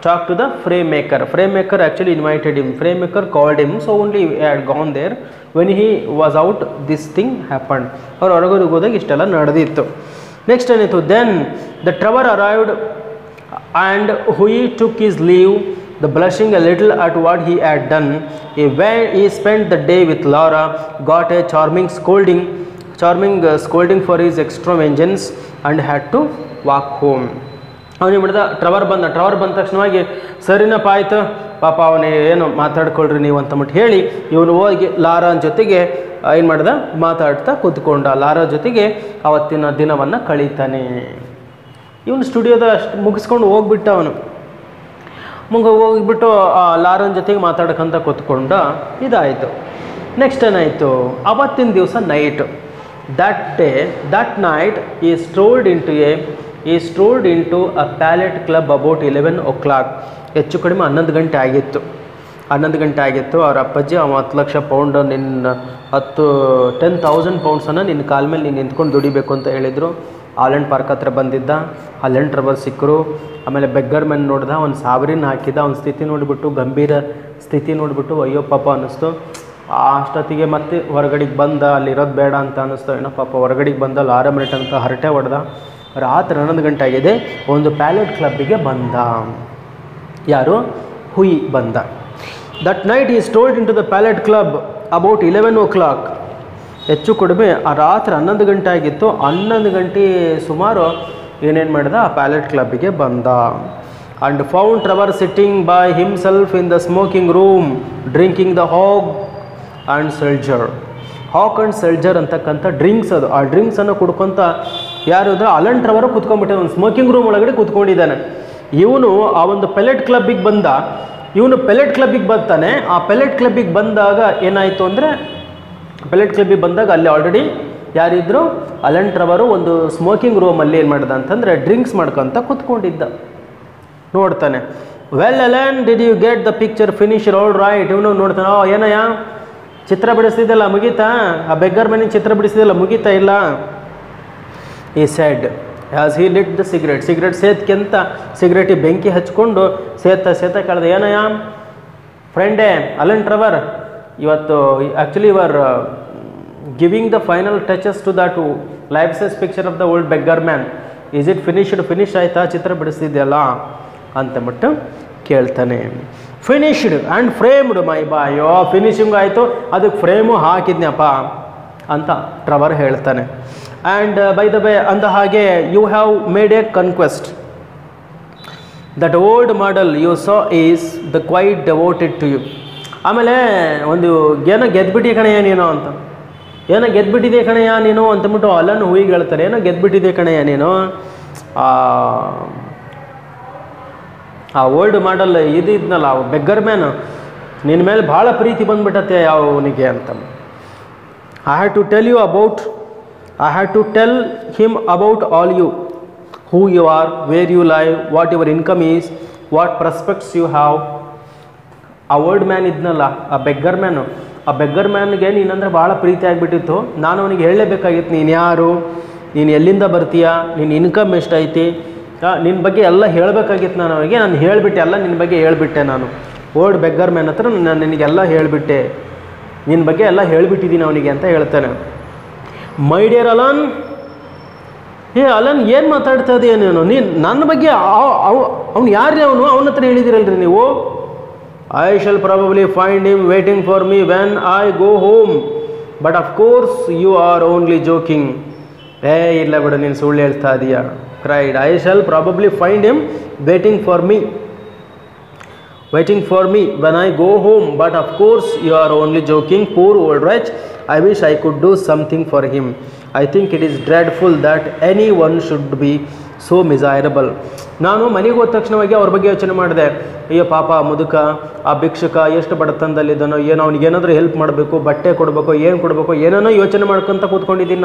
talk to the frame maker. Frame maker actually invited him. Frame maker called him, so only he had gone there. When he was out, this thing happened. ಅವ್ರು ಹೊರಗಡೆ ಹೋದಾಗ ಇಷ್ಟೆಲ್ಲ ನಡೆದಿತ್ತು. Next ಏನಿತ್ತು, then the Trevor arrived and he took his leave, the blushing a little at what he had done. He spent the day with Laura, got a charming scolding for his extravagance and had to walk home. ಅವನಿಗೆ ಮಾಡಿದ ಟ್ರವರ್ ಬಂದ ತಕ್ಷಣವಾಗಿ ಸರಿನಪ್ಪ ಆಯ್ತು ಪಾಪ ಅವನಿಗೆ ಏನು ಮಾತಾಡ್ಕೊಳ್ರಿ ನೀವು ಅಂತಂದ್ಬಿಟ್ಟು ಹೇಳಿ ಇವನು ಹೋಗಿ ಲಾರಾನ್ ಜೊತೆಗೆ ಏನು ಮಾಡ್ದ, ಮಾತಾಡ್ತಾ ಕೂತ್ಕೊಂಡ. ಲಾರಾ ಜೊತೆಗೆ ಅವತ್ತಿನ ದಿನವನ್ನು ಕಳೀತಾನೆ. ಇವನು ಸ್ಟುಡಿಯೋದ ಮುಗಿಸ್ಕೊಂಡು ಹೋಗ್ಬಿಟ್ಟ. ಅವನು ಹೋಗಿಬಿಟ್ಟು ಲಾರನ್ ಜೊತೆಗೆ ಮಾತಾಡ್ಕೊಂತ ಕೂತ್ಕೊಂಡ. ಇದಾಯಿತು. ನೆಕ್ಸ್ಟ್ ಏನಾಯಿತು, ಅವತ್ತಿನ ದಿವಸ night, that night he strolled into a palette club about 11 o'clock. ಹೆಚ್ಚು ಕಡಿಮೆ 11 ಗಂಟೆ ಆಗಿತ್ತು. 11 ಗಂಟೆ ಆಗಿತ್ತು. ಅವ್ರ ಅಪ್ಪಾಜಿ 10 ಲಕ್ಷ ಪೌಂಡ್, 10,000 ಪೌಂಡ್ಸನ್ನು ನಿನ್ನ ಕಾಲ ಮೇಲೆ ನೀನು ನಿಂತ್ಕೊಂಡು ದುಡಿಬೇಕು ಅಂತ ಹೇಳಿದರು. ಆಲೆಂಡ್ ಪಾರ್ಕ್ ಹತ್ರ ಬಂದಿದ್ದ. ಆಲೆಂಡ್ ಟ್ರವರ್ ಸಿಕ್ಕರು. ಆಮೇಲೆ ಬೆಗ್ಗರ್ ಮ್ಯಾನ್ ನೋಡ್ದ, ಒಂದು ಸಾವಿರಿನ ಹಾಕಿದ. ಅವನ ಸ್ಥಿತಿ ನೋಡಿಬಿಟ್ಟು, ಗಂಭೀರ ಸ್ಥಿತಿ ನೋಡಿಬಿಟ್ಟು ಅಯ್ಯೋ ಪಾಪ ಅನ್ನಿಸ್ತು. ಅಷ್ಟೊತ್ತಿಗೆ ಮತ್ತೆ ಹೊರಗಡೆಗೆ ಬಂದ. ಅಲ್ಲಿರೋದು ಬೇಡ ಅಂತ ಅನ್ನಿಸ್ತು. ಏನೋ ಪಾಪ ಹೊರಗಡೆಗೆ ಬಂದ. ಲಾರಾ ಮಿನಿಟ್ ಅಂತ ಹರಟೆ ಹೊಡೆದ. ರಾತ್ರಿ 11 ಗಂಟೆ ಆಗಿದೆ. ಒಂದು ಪ್ಯಾಲೆಟ್ ಕ್ಲಬ್ಬಿಗೆ ಬಂದ. ಯಾರು? ಹುಯಿ ಬಂದ. That night is strolled into the palette club about 11 o'clock. ಹೆಚ್ಚು ಕಡಿಮೆ ಆ ರಾತ್ರಿ 11 ಗಂಟೆ ಆಗಿತ್ತು. 11 ಗಂಟೆ ಸುಮಾರು ಏನೇನು ಮಾಡಿದ, ಆ ಪ್ಯಾಲೆಟ್ ಕ್ಲಬ್ಬಿಗೆ ಬಂದ. And found Trevor sitting by himself in the smoking room drinking the hock and seltzer ಅಂತಕ್ಕಂಥ ಡ್ರಿಂಕ್ಸ್. ಅದು ಆ ಡ್ರಿಂಕ್ಸನ್ನು ಕುಡ್ಕೊತ ಯಾರು ಅಂದರೆ ಅಲೆನ್ ಟ್ರವರ್ ಕೂತ್ಕೊಂಡ್ಬಿಟ್ಟೆ. ಒಂದು ಸ್ಮೋಕಿಂಗ್ ರೂಮ್ ಒಳಗಡೆ ಕೂತ್ಕೊಂಡಿದ್ದಾನೆ. ಇವನು ಆ ಒಂದು ಪೆಲೆಟ್ ಕ್ಲಬ್ಬಿಗೆ ಬಂದ. ಬರ್ತಾನೆ. ಆ ಪೆಲೆಟ್ ಕ್ಲಬ್ಬಿಗೆ ಬಂದಾಗ ಏನಾಯಿತು ಅಂದರೆ, ಅಲ್ಲಿ ಆಲ್ರೆಡಿ ಯಾರಿದ್ರು, ಅಲೆನ್ ಟ್ರವರು ಒಂದು ಸ್ಮೋಕಿಂಗ್ ರೂಮಲ್ಲಿ ಏನು ಮಾಡ್ದ ಅಂತಂದರೆ ಡ್ರಿಂಕ್ಸ್ ಮಾಡ್ಕೊತ ಕೂತ್ಕೊಂಡಿದ್ದ. ನೋಡ್ತಾನೆ. Well Alan, did you get the picture finish all right? ಇವನು ನೋಡ್ತಾನೆ. ಏನಯ್ಯ ಚಿತ್ರ ಬಿಡಿಸ್ತಿದ್ದಲ್ಲ ಮುಗೀತಾ? ಆ ಬೆಗ್ಗರ್ ಮನೆ ಚಿತ್ರ ಬಿಡಿಸ್ತಿದ್ದಲ್ಲ ಮುಗೀತಾ? ಇಲ್ಲ. He said as he lit the cigarette ಸೇತ್ಕೆಂತ ಸಿಗರೇಟಿಗೆ ಬೆಂಕಿ ಹಚ್ಕೊಂಡು ಸೇತ ಕೇಳ್ದೆ, ಏನಯ್ಯ ಫ್ರೆಂಡೇ ಅಲೆನ್ ಟ್ರವರ್, ಇವತ್ತು actually you are giving the final touches to that life size picture of the old beggar man. Is it finish ಆಯಿತಾ? ಚಿತ್ರ ಬಿಡಿಸ್ತಿದ್ಯಲ್ಲ ಅಂತಂದ್ಬಿಟ್ಟು ಕೇಳ್ತಾನೆ. ಫಿನಿಶ್ಡ್ ಆ್ಯಂಡ್ ಫ್ರೇಮ್ಡ್ ಮೈ ಬಾಯೋ. ಫಿನಿಶಿಂಗ್ ಆಯಿತು, ಅದಕ್ಕೆ ಫ್ರೇಮು ಹಾಕಿದ್ನಪ್ಪ ಅಂತ ಟ್ರವರ್ ಹೇಳ್ತಾನೆ. ಆ್ಯಂಡ್ ಬೈ ದ ವೇ, ಅಂದ ಹಾಗೆ you have made a conquest. That old model you saw is the quite devoted to you. ಆಮೇಲೆ ಒಂದು ಏನೋ ಗೆದ್ಬಿಟ್ಟಿ ಕಣಯ್ಯ ನೀನು ಅಂತ, ಏನೋ ಗೆದ್ಬಿಟ್ಟಿದೆ ಕಣಯ್ಯ ನೀನು ಅಂತಂದ್ಬಿಟ್ಟು ಅಲ್ಲನ್ನು ಹೂಯಿಗೆ ಹೇಳ್ತಾರೆ. ಏನೋ ಗೆದ್ಬಿಟ್ಟಿದೆ ಕಣಯ್ಯ ನೀನು, ಆ ಓಲ್ಡ್ ಮಾಡೆಲ್ ಇದ್ನಲ್ಲ ಬೆಗ್ಗರ್ ಮ್ಯಾನ್, ನಿನ್ನ ಮೇಲೆ ಭಾಳ ಪ್ರೀತಿ ಬಂದ್ಬಿಟ್ಟತ್ತೆ ಅವನಿಗೆ ಅಂತ. I had to tell him about all you, who you are, where you live, what your income is, what prospects you have. ಆ ಓಲ್ಡ್ ಮ್ಯಾನ್ ಇದ್ನಲ್ಲ, ಆ ಬೆಗ್ಗರ್ ಮ್ಯಾನ್ಗೆ ನೀನಂದ್ರೆ ಭಾಳ ಪ್ರೀತಿ ಆಗಿಬಿಟ್ಟಿತ್ತು. ನಾನು ಅವನಿಗೆ ಹೇಳಲೇಬೇಕಾಗಿತ್ತು, ನೀನು ಯಾರು, ನೀನು ಎಲ್ಲಿಂದ ಬರ್ತೀಯಾ, ನಿನ್ನ ಇನ್ಕಮ್ ಎಷ್ಟೈತಿ, ನಿನ್ನ ಬಗ್ಗೆ ಎಲ್ಲ ಹೇಳಬೇಕಾಗಿತ್ತು. ನಾನು ಅವನಿಗೆ ಹೇಳಿಬಿಟ್ಟೆ, ಎಲ್ಲ ನಿನ್ನ ಬಗ್ಗೆ ಹೇಳ್ಬಿಟ್ಟೆ. ನಾನು ಓಲ್ಡ್ ಬೆಗ್ಗರ್ ಮ್ಯಾನ್ ಹತ್ರ ನಾನು ನಿನಗೆಲ್ಲ ಹೇಳಿಬಿಟ್ಟೆ, ನಿನ್ನ ಬಗ್ಗೆ ಎಲ್ಲ ಹೇಳಿಬಿಟ್ಟಿದ್ದೀನಿ ಅವನಿಗೆ ಅಂತ ಹೇಳ್ತಾನೆ. ಮೈ ಡಿಯರ್ ಅಲನ್, ಅಲನ್ ಏನು ಮಾತಾಡ್ತಾ ಇದೆಯಾ ನೀನು? ನನ್ನ ಬಗ್ಗೆ ಅವ್ನು ಯಾರೇ ಅವನ ಹತ್ರ ಹೇಳಿದಿರಲ್ರಿ ನೀವು. I shall probably find him waiting for me when I go home, but of course you are only joking. ಇಲ್ಲ ಬಿಡು, ನೀನು ಸುಳ್ಳು ಹೇಳ್ತಾ ಇದೀಯಾ. cried, I shall probably find him waiting for me when I go home, but of course you are only joking. Poor old wretch, I wish I could do something for him. I think it is dreadful that anyone should be so miserable. ನಾನು ಮನೆಗೆ ಹೋದ ತಕ್ಷಣವಾಗಿ ಅವ್ರ ಬಗ್ಗೆ ಯೋಚನೆ ಮಾಡಿದೆ. ಅಯ್ಯೋ ಪಾಪ ಮುದುಕ, ಆ ಭಿಕ್ಷುಕ ಎಷ್ಟು ಬಡತನದಲ್ಲಿದ್ದಾನೋ ಏನೋ, ಅವ್ನಿಗೆ ಏನಾದರೂ ಹೆಲ್ಪ್ ಮಾಡಬೇಕು, ಬಟ್ಟೆ ಕೊಡಬೇಕು, ಏನು ಕೊಡಬೇಕು, ಏನೇನೋ ಯೋಚನೆ ಮಾಡ್ಕೊತ ಕೂತ್ಕೊಂಡಿದ್ದೀನಿ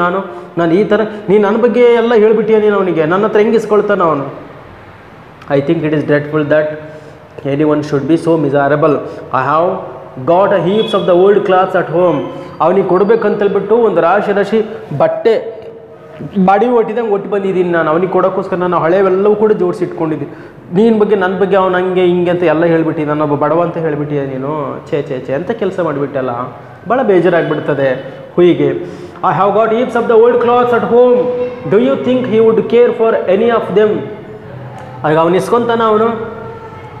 ನಾನು ಈ ಥರ. ನೀನು ನನ್ನ ಬಗ್ಗೆ ಎಲ್ಲ ಹೇಳಿಬಿಟ್ಟಿಯ ನೀನು ಅವನಿಗೆ, ನನ್ನ ಹತ್ರ ಹೆಂಗಿಸ್ಕೊಳ್ತಾನ ಅವನು. I think it is dreadful that any one should be so miserable. I have got a heaps of the old clothes at home. ಅವನಿಗೆ ಕೊಡ್ಬೇಕಂತೇಳ್ಬಿಟ್ಟು ಒಂದು ರಾಶಿ ಬಟ್ಟೆ ಬಾಡಿ ಒಟ್ಟಿದಂಗೆ ಒಟ್ಟು ಬಂದಿದ್ದೀನಿ ನಾನು. ಅವನಿಗೆ ಕೊಡೋಕ್ಕೋಸ್ಕರ ನಾನು ಹಳೆವೆಲ್ಲವೂ ಕೂಡ ಜೋಡಿಸಿ ಇಟ್ಕೊಂಡಿದ್ದೀನಿ. ನೀನು ಬಗ್ಗೆ ನನ್ನ ಬಗ್ಗೆ ಅವ್ನು ಹಂಗೆ ಹಿಂಗೆ ಅಂತ ಎಲ್ಲ ಹೇಳ್ಬಿಟ್ಟು ನಾನೊಬ್ಬ ಬಡವ ಅಂತ ಹೇಳ್ಬಿಟ್ಟಿಯ ನೀನು. ಛೇ ಅಂತ ಕೆಲಸ ಮಾಡಿಬಿಟ್ಟಲ್ಲ, ಭಾಳ ಬೇಜಾರಾಗ್ಬಿಡ್ತದೆ ಹುಯಿಗೆ. I have got heaps of the old clothes at home, do you think he would care for any of them. ಆಗ ಅವನು ಇಸ್ಕೊಂತಾನ ಅವನು.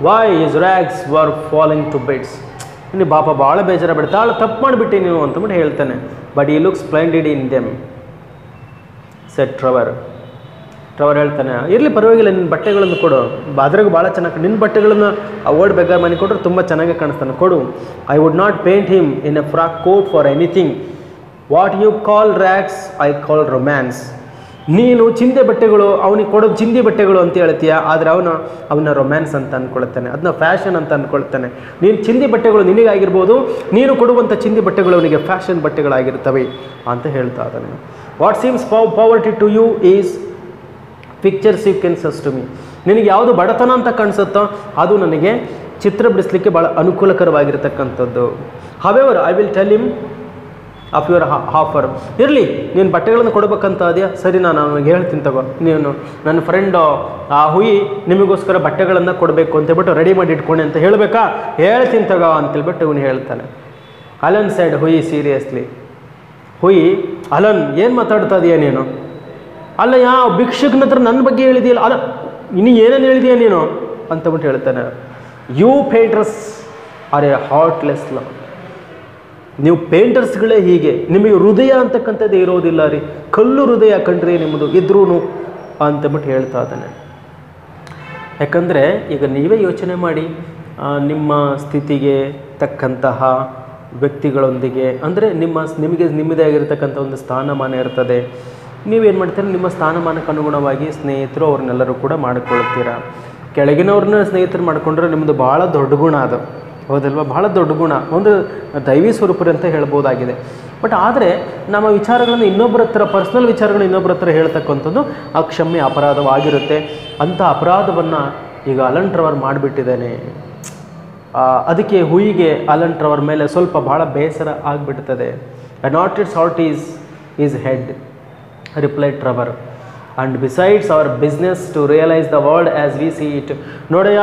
Why is rags were falling to beds. ನೀನು ಪಾಪ ಭಾಳ ಬೇಜಾರಾಗ್ಬಿಡ್ತಾ, ತಪ್ಪು ಮಾಡಿಬಿಟ್ಟೆ ನೀವು ಅಂತಂದ್ಬಿಟ್ಟು ಹೇಳ್ತಾನೆ. But he looks splendid in them said Trevor ಹೇಳ್ತಾನೆ, ಇರಲಿ ಪರವಾಗಿಲ್ಲ, ನಿನ್ನ ಬಟ್ಟೆಗಳನ್ನು ಕೊಡು, ಅದ್ರಾಗ ಭಾಳ ಚೆನ್ನಾಗಿ ನಿನ್ನ ಬಟ್ಟೆಗಳನ್ನು ಆ ಓಲ್ಡ್ ಬೆಗ್ಗರ್ ಮನೆ ಕೊಟ್ಟರೆ ತುಂಬ ಚೆನ್ನಾಗಿ ಕಾಣಿಸ್ತಾನೆ, ಕೊಡು. I would not paint him in a frock coat for anything. What you call rags I call romance. ನೀನು ಚಿಂದೆ ಬಟ್ಟೆಗಳು ಅವನಿಗೆ ಕೊಡೋದು ಚಿಂದಿ ಬಟ್ಟೆಗಳು ಅಂತ ಹೇಳ್ತೀಯ, ಆದರೆ ಅವನ ರೊಮ್ಯಾನ್ಸ್ ಅಂತ ಅಂದ್ಕೊಳ್ತಾನೆ, ಅದನ್ನ ಫ್ಯಾಷನ್ ಅಂತ ಅಂದ್ಕೊಳ್ತಾನೆ. ನೀನು ಚಿಂದಿ ಬಟ್ಟೆಗಳು ನಿನಗಾಗಿರ್ಬೋದು, ನೀನು ಕೊಡುವಂಥ ಚಿಂದಿ ಬಟ್ಟೆಗಳು ಅವನಿಗೆ ಫ್ಯಾಷನ್ ಬಟ್ಟೆಗಳಾಗಿರ್ತವೆ ಅಂತ ಹೇಳ್ತಾ ಇದ್ದಾನೆ. What seems poverty to you is picturesqueness to me. ನಿನಗೆ ಯಾವುದು ಬಡತನ ಅಂತ ಕಾಣಿಸುತ್ತೋ ಅದು ನನಗೆ ಚಿತ್ರ ಬಿಡಿಸ್ಲಿಕ್ಕೆ ಭಾಳ ಅನುಕೂಲಕರವಾಗಿರ್ತಕ್ಕಂಥದ್ದು. However I will tell him of your offer. ಇರಲಿ, ನೀನು ಬಟ್ಟೆಗಳನ್ನು ಕೊಡಬೇಕಂತ ಅದೆಯಾ, ಸರಿ ನಾನು ಅವನಿಗೆ ಹೇಳ್ತೀನಿ ತಗೋ, ನೀನು ನನ್ನ ಫ್ರೆಂಡು ಆ ಹುಯಿ ನಿಮಗೋಸ್ಕರ ಬಟ್ಟೆಗಳನ್ನು ಕೊಡಬೇಕು ಅಂತೇಳ್ಬಿಟ್ಟು ರೆಡಿ ಮಾಡಿ ಇಟ್ಕೊಂಡೆ ಅಂತ ಹೇಳಬೇಕಾ, ಹೇಳ್ತೀನಿ ತಗೋ ಅಂತೇಳ್ಬಿಟ್ಟು ಇವನು ಹೇಳ್ತಾನೆ. Alan said Hughie seriously. Hughie, Alan ಏನು ಮಾತಾಡ್ತಾ ಇದೀಯ ನೀನು? ಅಲ್ಲ ಯಾವ ಭಿಕ್ಷುಕನ ಹತ್ರ ನನ್ನ ಬಗ್ಗೆ ಹೇಳಿದೆಯಲ್ಲ, ಅಲ್ಲ ಇನ್ನು ಏನೇನು ಹೇಳಿದೀಯ ನೀನು ಅಂತಬಿಟ್ಟು ಹೇಳ್ತಾನೆ. You painters are a heartless love. ನೀವು ಪೇಂಟರ್ಸ್ಗಳೇ ಹೀಗೆ, ನಿಮಗೆ ಹೃದಯ ಅಂತಕ್ಕಂಥದ್ದು ಇರೋದಿಲ್ಲ ರೀ, ಕಲ್ಲು ಹೃದಯ ಕಂಡ್ರಿ ನಿಮ್ಮದು ಇದ್ರೂ ಅಂತಬಿಟ್ಟು ಹೇಳ್ತಾ ಇದ್ದಾನೆ. ಯಾಕಂದರೆ ಈಗ ನೀವೇ ಯೋಚನೆ ಮಾಡಿ, ನಿಮ್ಮ ಸ್ಥಿತಿಗೆ ತಕ್ಕಂತಹ ವ್ಯಕ್ತಿಗಳೊಂದಿಗೆ, ಅಂದರೆ ನಿಮಗೆ ನಿಮ್ಮದೇ ಆಗಿರ್ತಕ್ಕಂಥ ಒಂದು ಸ್ಥಾನಮಾನ ಇರ್ತದೆ. ನೀವೇನು ಮಾಡ್ತೀರ, ನಿಮ್ಮ ಸ್ಥಾನಮಾನಕ್ಕೆ ಅನುಗುಣವಾಗಿ ಸ್ನೇಹಿತರು ಅವ್ರನ್ನೆಲ್ಲರೂ ಕೂಡ ಮಾಡಿಕೊಳ್ತೀರ. ಕೆಳಗಿನವ್ರನ್ನ ಸ್ನೇಹಿತರು ಮಾಡಿಕೊಂಡ್ರೆ ನಿಮ್ಮದು ಭಾಳ ದೊಡ್ಡ ಗುಣ ಅದು, ಹೌದಲ್ವ? ಭಾಳ ದೊಡ್ಡ ಗುಣ, ಒಂದು ದೈವಿ ಸ್ವರೂಪರು ಅಂತ ಹೇಳ್ಬೋದಾಗಿದೆ. ಬಟ್ ಆದರೆ ನಮ್ಮ ವಿಚಾರಗಳನ್ನು ಇನ್ನೊಬ್ಬರ ಹತ್ರ, ಪರ್ಸ್ನಲ್ ವಿಚಾರಗಳನ್ನ ಇನ್ನೊಬ್ಬರ ಹತ್ರ ಹೇಳ್ತಕ್ಕಂಥದ್ದು ಅಕ್ಷಮ್ಯ ಅಪರಾಧವಾಗಿರುತ್ತೆ. ಅಂಥ ಅಪರಾಧವನ್ನು ಈಗ ಅಲನ್ ಟ್ರವರ್ ಮಾಡಿಬಿಟ್ಟಿದ್ದಾನೆ. ಅದಕ್ಕೆ ಹುಯಿಗೆ ಅಲನ್ ಟ್ರವರ್ ಮೇಲೆ ಸ್ವಲ್ಪ ಭಾಳ ಬೇಸರ ಆಗಿಬಿಡ್ತದೆ. ಅ ನಾಟ್ ಇಟ್ಸ್ heart is head replied Trevor, and besides our business to realise the world as we see it. ನೋಡಯ್ಯ,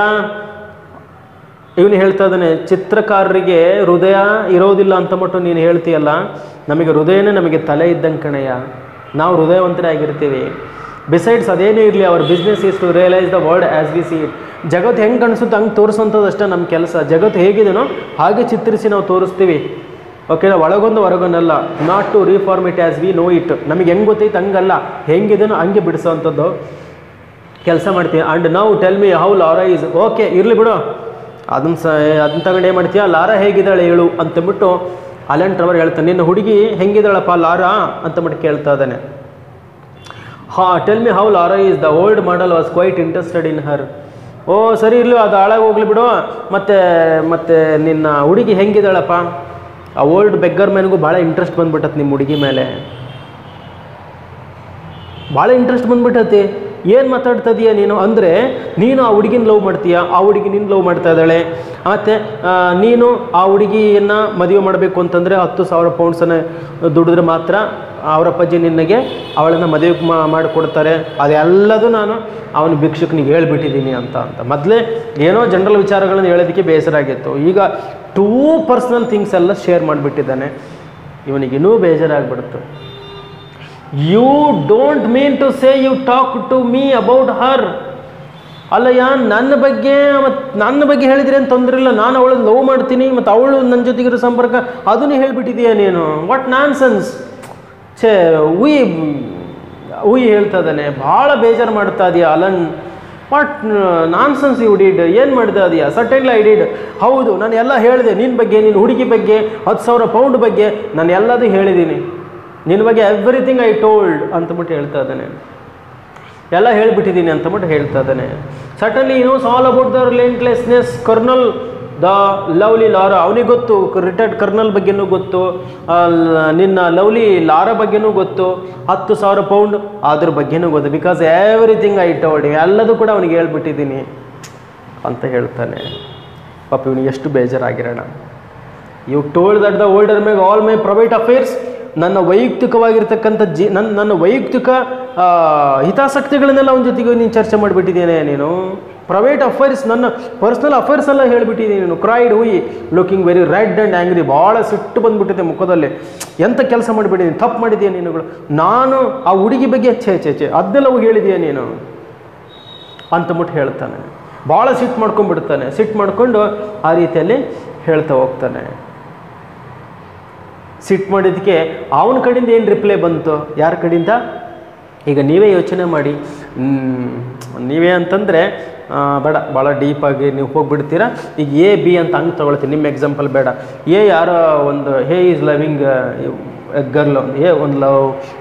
ಇವನು ಹೇಳ್ತಾ ಇದ್ದಾನೆ, ಚಿತ್ರಕಾರರಿಗೆ ಹೃದಯ ಇರೋದಿಲ್ಲ ಅಂತ ಮಟ್ಟು ನೀನು ಹೇಳ್ತೀಯಲ್ಲ, ನಮಗೆ ಹೃದಯನೇ ನಮಗೆ ತಲೆ ಇದ್ದಂಗೆ ಕಣಯ್ಯ, ನಾವು ಹೃದಯವಂತರೇ ಆಗಿರ್ತೀವಿ. ಬಿಸೈಡ್ಸ್ ಅದೇನೇ ಇರಲಿ, our business is to realise the world as we see it. ಜಗತ್ತು ಹೆಂಗೆ ಕಾಣಿಸುತ್ತೆ ಹಂಗೆ ತೋರಿಸೋಂಥದ್ದು ಅಷ್ಟೇ ನಮ್ಮ ಕೆಲಸ. ಜಗತ್ತು ಹೇಗಿದೆನೋ ಹಾಗೆ ಚಿತ್ರಿಸಿ ನಾವು ತೋರಿಸ್ತೀವಿ, ಓಕೆನಾ? ಒಳಗೊಂದು ಹೊರಗೊಂದಲ್ಲ. Not to reform it as we know it. ನಮಗೆ ಹೆಂಗೆ ಗೊತ್ತೈತೆ ಹಂಗಲ್ಲ, ಹೆಂಗಿದೆನೋ ಹಂಗೆ ಬಿಡಿಸೋವಂಥದ್ದು ಕೆಲಸ ಮಾಡ್ತೀವಿ. ಆ್ಯಂಡ್ ನಾವು tell me how Laura is. Okay ಇರಲಿ ಬಿಡು, ಅದನ್ನ ತಗೊಂಡು ಏನು ಮಾಡ್ತೀಯ, ಲಾರಾ ಹೇಗಿದ್ದಾಳೆ ಹೇಳು ಅಂತಂದ್ಬಿಟ್ಟು ಅಲನ್ ಟ್ರವರ್ ಹೇಳ್ತಾನೆ. ನಿನ್ನ ಹುಡುಗಿ ಹೆಂಗಿದ್ದಾಳಪ್ಪ ಲಾರಾ ಅಂತಂದ್ಬಿಟ್ಟು ಕೇಳ್ತಾ ಇದ್ದಾನೆ. Tell me how Laura is. The old model was quite interested in her. ಓ ಸರಿ, ಇರಲಿ, ಅದು ಹಾಳಾಗಿ ಹೋಗ್ಲಿ ಬಿಡು. ಮತ್ತೆ ನಿನ್ನ ಹುಡುಗಿ ಹೆಂಗಿದ್ದಾಳಪ್ಪ? ಆ ಓಲ್ಡ್ ಬೆಗ್ಗರ್ ಮ್ಯಾನ್ಗೂ ಭಾಳ ಇಂಟ್ರೆಸ್ಟ್ ಬಂದ್ಬಿಟ್ಟತ್ ನಿಮ್ಮ ಹುಡುಗಿ ಮೇಲೆ, ಭಾಳ ಇಂಟ್ರೆಸ್ಟ್ ಬಂದ್ಬಿಟ್ಟತಿ. ಏನು ಮಾತಾಡ್ತದೀಯ ನೀನು? ಅಂದರೆ ನೀನು ಆ ಹುಡುಗಿನ ಲವ್ ಮಾಡ್ತೀಯ, ಆ ಹುಡುಗಿ ನಿನ್ನ ಲವ್ ಮಾಡ್ತಾ ಇದ್ದಾಳೆ. ಮತ್ತು ನೀನು ಆ ಹುಡುಗಿಯನ್ನು ಮದುವೆ ಮಾಡಬೇಕು ಅಂತಂದರೆ 10,000 ಪೌಂಡ್ಸನ್ನು ದುಡಿದ್ರೆ ಮಾತ್ರ ಅವರ ಅಪ್ಪಾಜಿ ನಿನಗೆ ಅವಳನ್ನು ಮದುವೆ ಮಾಡಿಕೊಡ್ತಾರೆ. ಅದೆಲ್ಲದೂ ನಾನು ಅವನ ಭಿಕ್ಷುಕನಿಗೆ ಹೇಳ್ಬಿಟ್ಟಿದ್ದೀನಿ ಅಂತ ಮೊದಲೇ ಏನೋ ಜನರಲ್ ವಿಚಾರಗಳನ್ನು ಹೇಳೋದಕ್ಕೆ ಬೇಸರ ಆಗಿತ್ತು. ಈಗ ಟೂ ಪರ್ಸ್ನಲ್ ಥಿಂಗ್ಸ್ ಎಲ್ಲ ಶೇರ್ ಮಾಡಿಬಿಟ್ಟಿದ್ದಾನೆ. ಇವನಿಗೆ ಇನ್ನೂ ಬೇಜಾರಾಗ್ಬಿಡ್ತು. You don't mean to say you talk to me about her. ಅಲ್ಲಯ್ಯ, ನನ್ನ ಬಗ್ಗೆ ಹೇಳಿದ್ರೆ ಏನು ತೊಂದರೆ ಇಲ್ಲ, ನಾನು ಅವಳನ್ನು ಲವ್ ಮಾಡ್ತೀನಿ, ಮತ್ತು ಅವಳು ನನ್ನ ಜೊತೆಗಿರೋ ಸಂಪರ್ಕ ಅದನ್ನೇ ಹೇಳಿಬಿಟ್ಟಿದೀಯ ನೀನು. What non sense. ಉಯಿ ಹೇಳ್ತಾ ಇದ್ದಾನೆ, ಭಾಳ ಬೇಜಾರು ಮಾಡ್ತಾ ಇದೆಯಾ Alan. What nonsense you did. ಏನು ಮಾಡ್ತಾ ಇದೆಯಾ? Certainly I did. ಹೌದು, ನಾನು ಎಲ್ಲ ಹೇಳಿದೆ ನಿನ್ನ ಬಗ್ಗೆ, ನಿನ್ನ ಹುಡುಗಿ ಬಗ್ಗೆ, 10,000 ಪೌಂಡ್ ಬಗ್ಗೆ ನಾನು ಎಲ್ಲದೂ ಹೇಳಿದ್ದೀನಿ. ನಿನ್ನ ಬಗ್ಗೆ ಎವ್ರಿಥಿಂಗ್ ಐ ಟೋಲ್ಡ್ ಅಂತಬಿಟ್ಟು ಹೇಳ್ತಾ ಇದ್ದಾನೆ, ಎಲ್ಲ ಹೇಳಿಬಿಟ್ಟಿದ್ದೀನಿ ಅಂತಬಿಟ್ಟು ಹೇಳ್ತಾ ಇದ್ದಾನೆ. Certainly you knows all about the relentlessness colonel the lovely Laura. ಅವನಿಗೆ ಗೊತ್ತು, ರಿಟೈರ್ಡ್ ಕರ್ನಲ್ ಬಗ್ಗೆನೂ ಗೊತ್ತು, ನಿನ್ನ ಲವ್ಲಿ ಲಾರಾ ಬಗ್ಗೆನೂ ಗೊತ್ತು, 10,000 ಪೌಂಡ್ ಅದ್ರ ಬಗ್ಗೆನೂ ಗೊತ್ತು. ಬಿಕಾಸ್ ಎವ್ರಿಥಿಂಗ್ ಐ ಟೋಲ್ಡ್, ಎಲ್ಲದೂ ಕೂಡ ಅವನಿಗೆ ಹೇಳ್ಬಿಟ್ಟಿದ್ದೀನಿ ಅಂತ ಹೇಳ್ತಾನೆ. ಪಾಪ ಇವನಿಗೆ ಎಷ್ಟು ಬೇಜಾರಾಗಿರೋಣ. You told that the old ಮೇಗ್ ಆಲ್ ಮೈ ಪ್ರೈವೇಟ್ ಅಫೇರ್ಸ್, ನನ್ನ ವೈಯಕ್ತಿಕವಾಗಿರ್ತಕ್ಕಂಥ ನನ್ನ ವೈಯಕ್ತಿಕ ಹಿತಾಸಕ್ತಿಗಳನ್ನೆಲ್ಲ ಅವನ ಜೊತೆಗೆ ನೀನು ಚರ್ಚೆ ಮಾಡಿಬಿಟ್ಟಿದ್ದೇನೆ. ನೀನು ಪ್ರೈವೇಟ್ ಅಫೇರ್ಸ್, ನನ್ನ ಪರ್ಸ್ನಲ್ ಅಫೇರ್ಸ್ ಎಲ್ಲ ಹೇಳಿಬಿಟ್ಟಿದ್ದೀನಿ ನೀನು. Cried Hughie looking very red and angry, ಭಾಳ ಸಿಟ್ಟು ಬಂದುಬಿಟ್ಟಿದೆ ಮುಖದಲ್ಲಿ. ಎಂಥ ಕೆಲಸ ಮಾಡಿಬಿಟ್ಟಿದ್ದೀನಿ, ತಪ್ಪು ಮಾಡಿದೀಯ ನೀನುಗಳು, ನಾನು ಆ ಹುಡುಗಿ ಬಗ್ಗೆ ಛೇ ಅದೆಲ್ಲವೂ ಹೇಳಿದೀಯ ನೀನು ಅಂತಬಿಟ್ಟು ಹೇಳ್ತಾನೆ. ಭಾಳ ಸಿಟ್ಟು ಮಾಡ್ಕೊಂಡ್ಬಿಡ್ತಾನೆ. ಸಿಟ್ಟು ಮಾಡಿಕೊಂಡು ಆ ರೀತಿಯಲ್ಲಿ ಹೇಳ್ತಾ ಹೋಗ್ತಾನೆ. ಸಿಟ್ಟು ಮಾಡಿದ್ದಕ್ಕೆ ಅವನ ಕಡೆಯಿಂದ ಏನು ರಿಪ್ಲೈ ಬಂತು, ಯಾರ ಕಡೆಯಿಂದ? ಈಗ ನೀವೇ ಯೋಚನೆ ಮಾಡಿ. ನೀವೇ ಅಂತಂದರೆ ಬೇಡ, ಭಾಳ ಡೀಪಾಗಿ ನೀವು ಹೋಗಿಬಿಡ್ತೀರಾ. ಈಗ ಎ ಬಿ ಅಂತ ಹಂಗೆ ತೊಗೊಳ್ತೀನಿ, ನಿಮ್ಮ ಎಕ್ಸಾಂಪಲ್ ಬೇಡ. ಎ ಯಾರೋ ಒಂದು ಹೇ ಈಸ್ ಲವಿಂಗ್ ಗರ್ಲ್,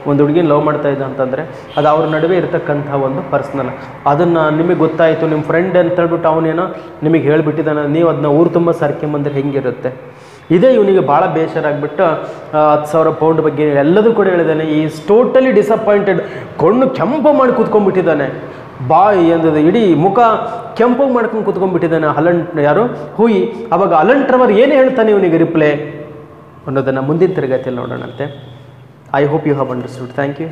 ಒಂದು ಹುಡುಗಿನ ಲವ್ ಮಾಡ್ತಾ ಇದ್ದ ಅಂತಂದರೆ ಅದು ಅವ್ರ ನಡುವೆ ಇರತಕ್ಕಂಥ ಒಂದು ಪರ್ಸ್ನಲ್. ಅದನ್ನು ನಿಮಗೆ ಗೊತ್ತಾಯಿತು, ನಿಮ್ಮ ಫ್ರೆಂಡ್ ಅಂತ ಹೇಳ್ಬಿಟ್ಟು ಅವನೇನೋ ನಿಮಗೆ ಹೇಳಿಬಿಟ್ಟಿದ್ದಾನೆ, ನೀವು ಅದನ್ನ ಊರು ತುಂಬ ಸರ್ಕೊಂಬಂದ್ರೆ ಹೆಂಗಿರುತ್ತೆ? ಇದೇ ಇವನಿಗೆ ಭಾಳ ಬೇಸರ ಆಗಿಬಿಟ್ಟು 10,000 ಪೌಂಡ್ ಬಗ್ಗೆ ಎಲ್ಲದೂ ಕೂಡ ಹೇಳಿದ್ದಾನೆ. Is totally disappointed. ಕಣ್ಣು ಕೆಂಪು ಮಾಡಿ ಕೂತ್ಕೊಂಡ್ಬಿಟ್ಟಿದ್ದಾನೆ, ಬಾಯಿ ಎಂದದು ಇಡೀ ಮುಖ ಕೆಂಪು ಮಾಡ್ಕೊಂಡು ಕೂತ್ಕೊಂಡ್ಬಿಟ್ಟಿದ್ದಾನೆ ಯಾರು ಹುಯಿ. ಅವಾಗ ಅಲನ್ ಟ್ರೆವರ್ ಏನು ಹೇಳ್ತಾನೆ ಇವನಿಗೆ ರಿಪ್ಲೈ ಅನ್ನೋದನ್ನು ಮುಂದಿನ ತರಗತಿಯಲ್ಲಿ ನೋಡೋಣಂತೆ. I hope you have understood. Thank you.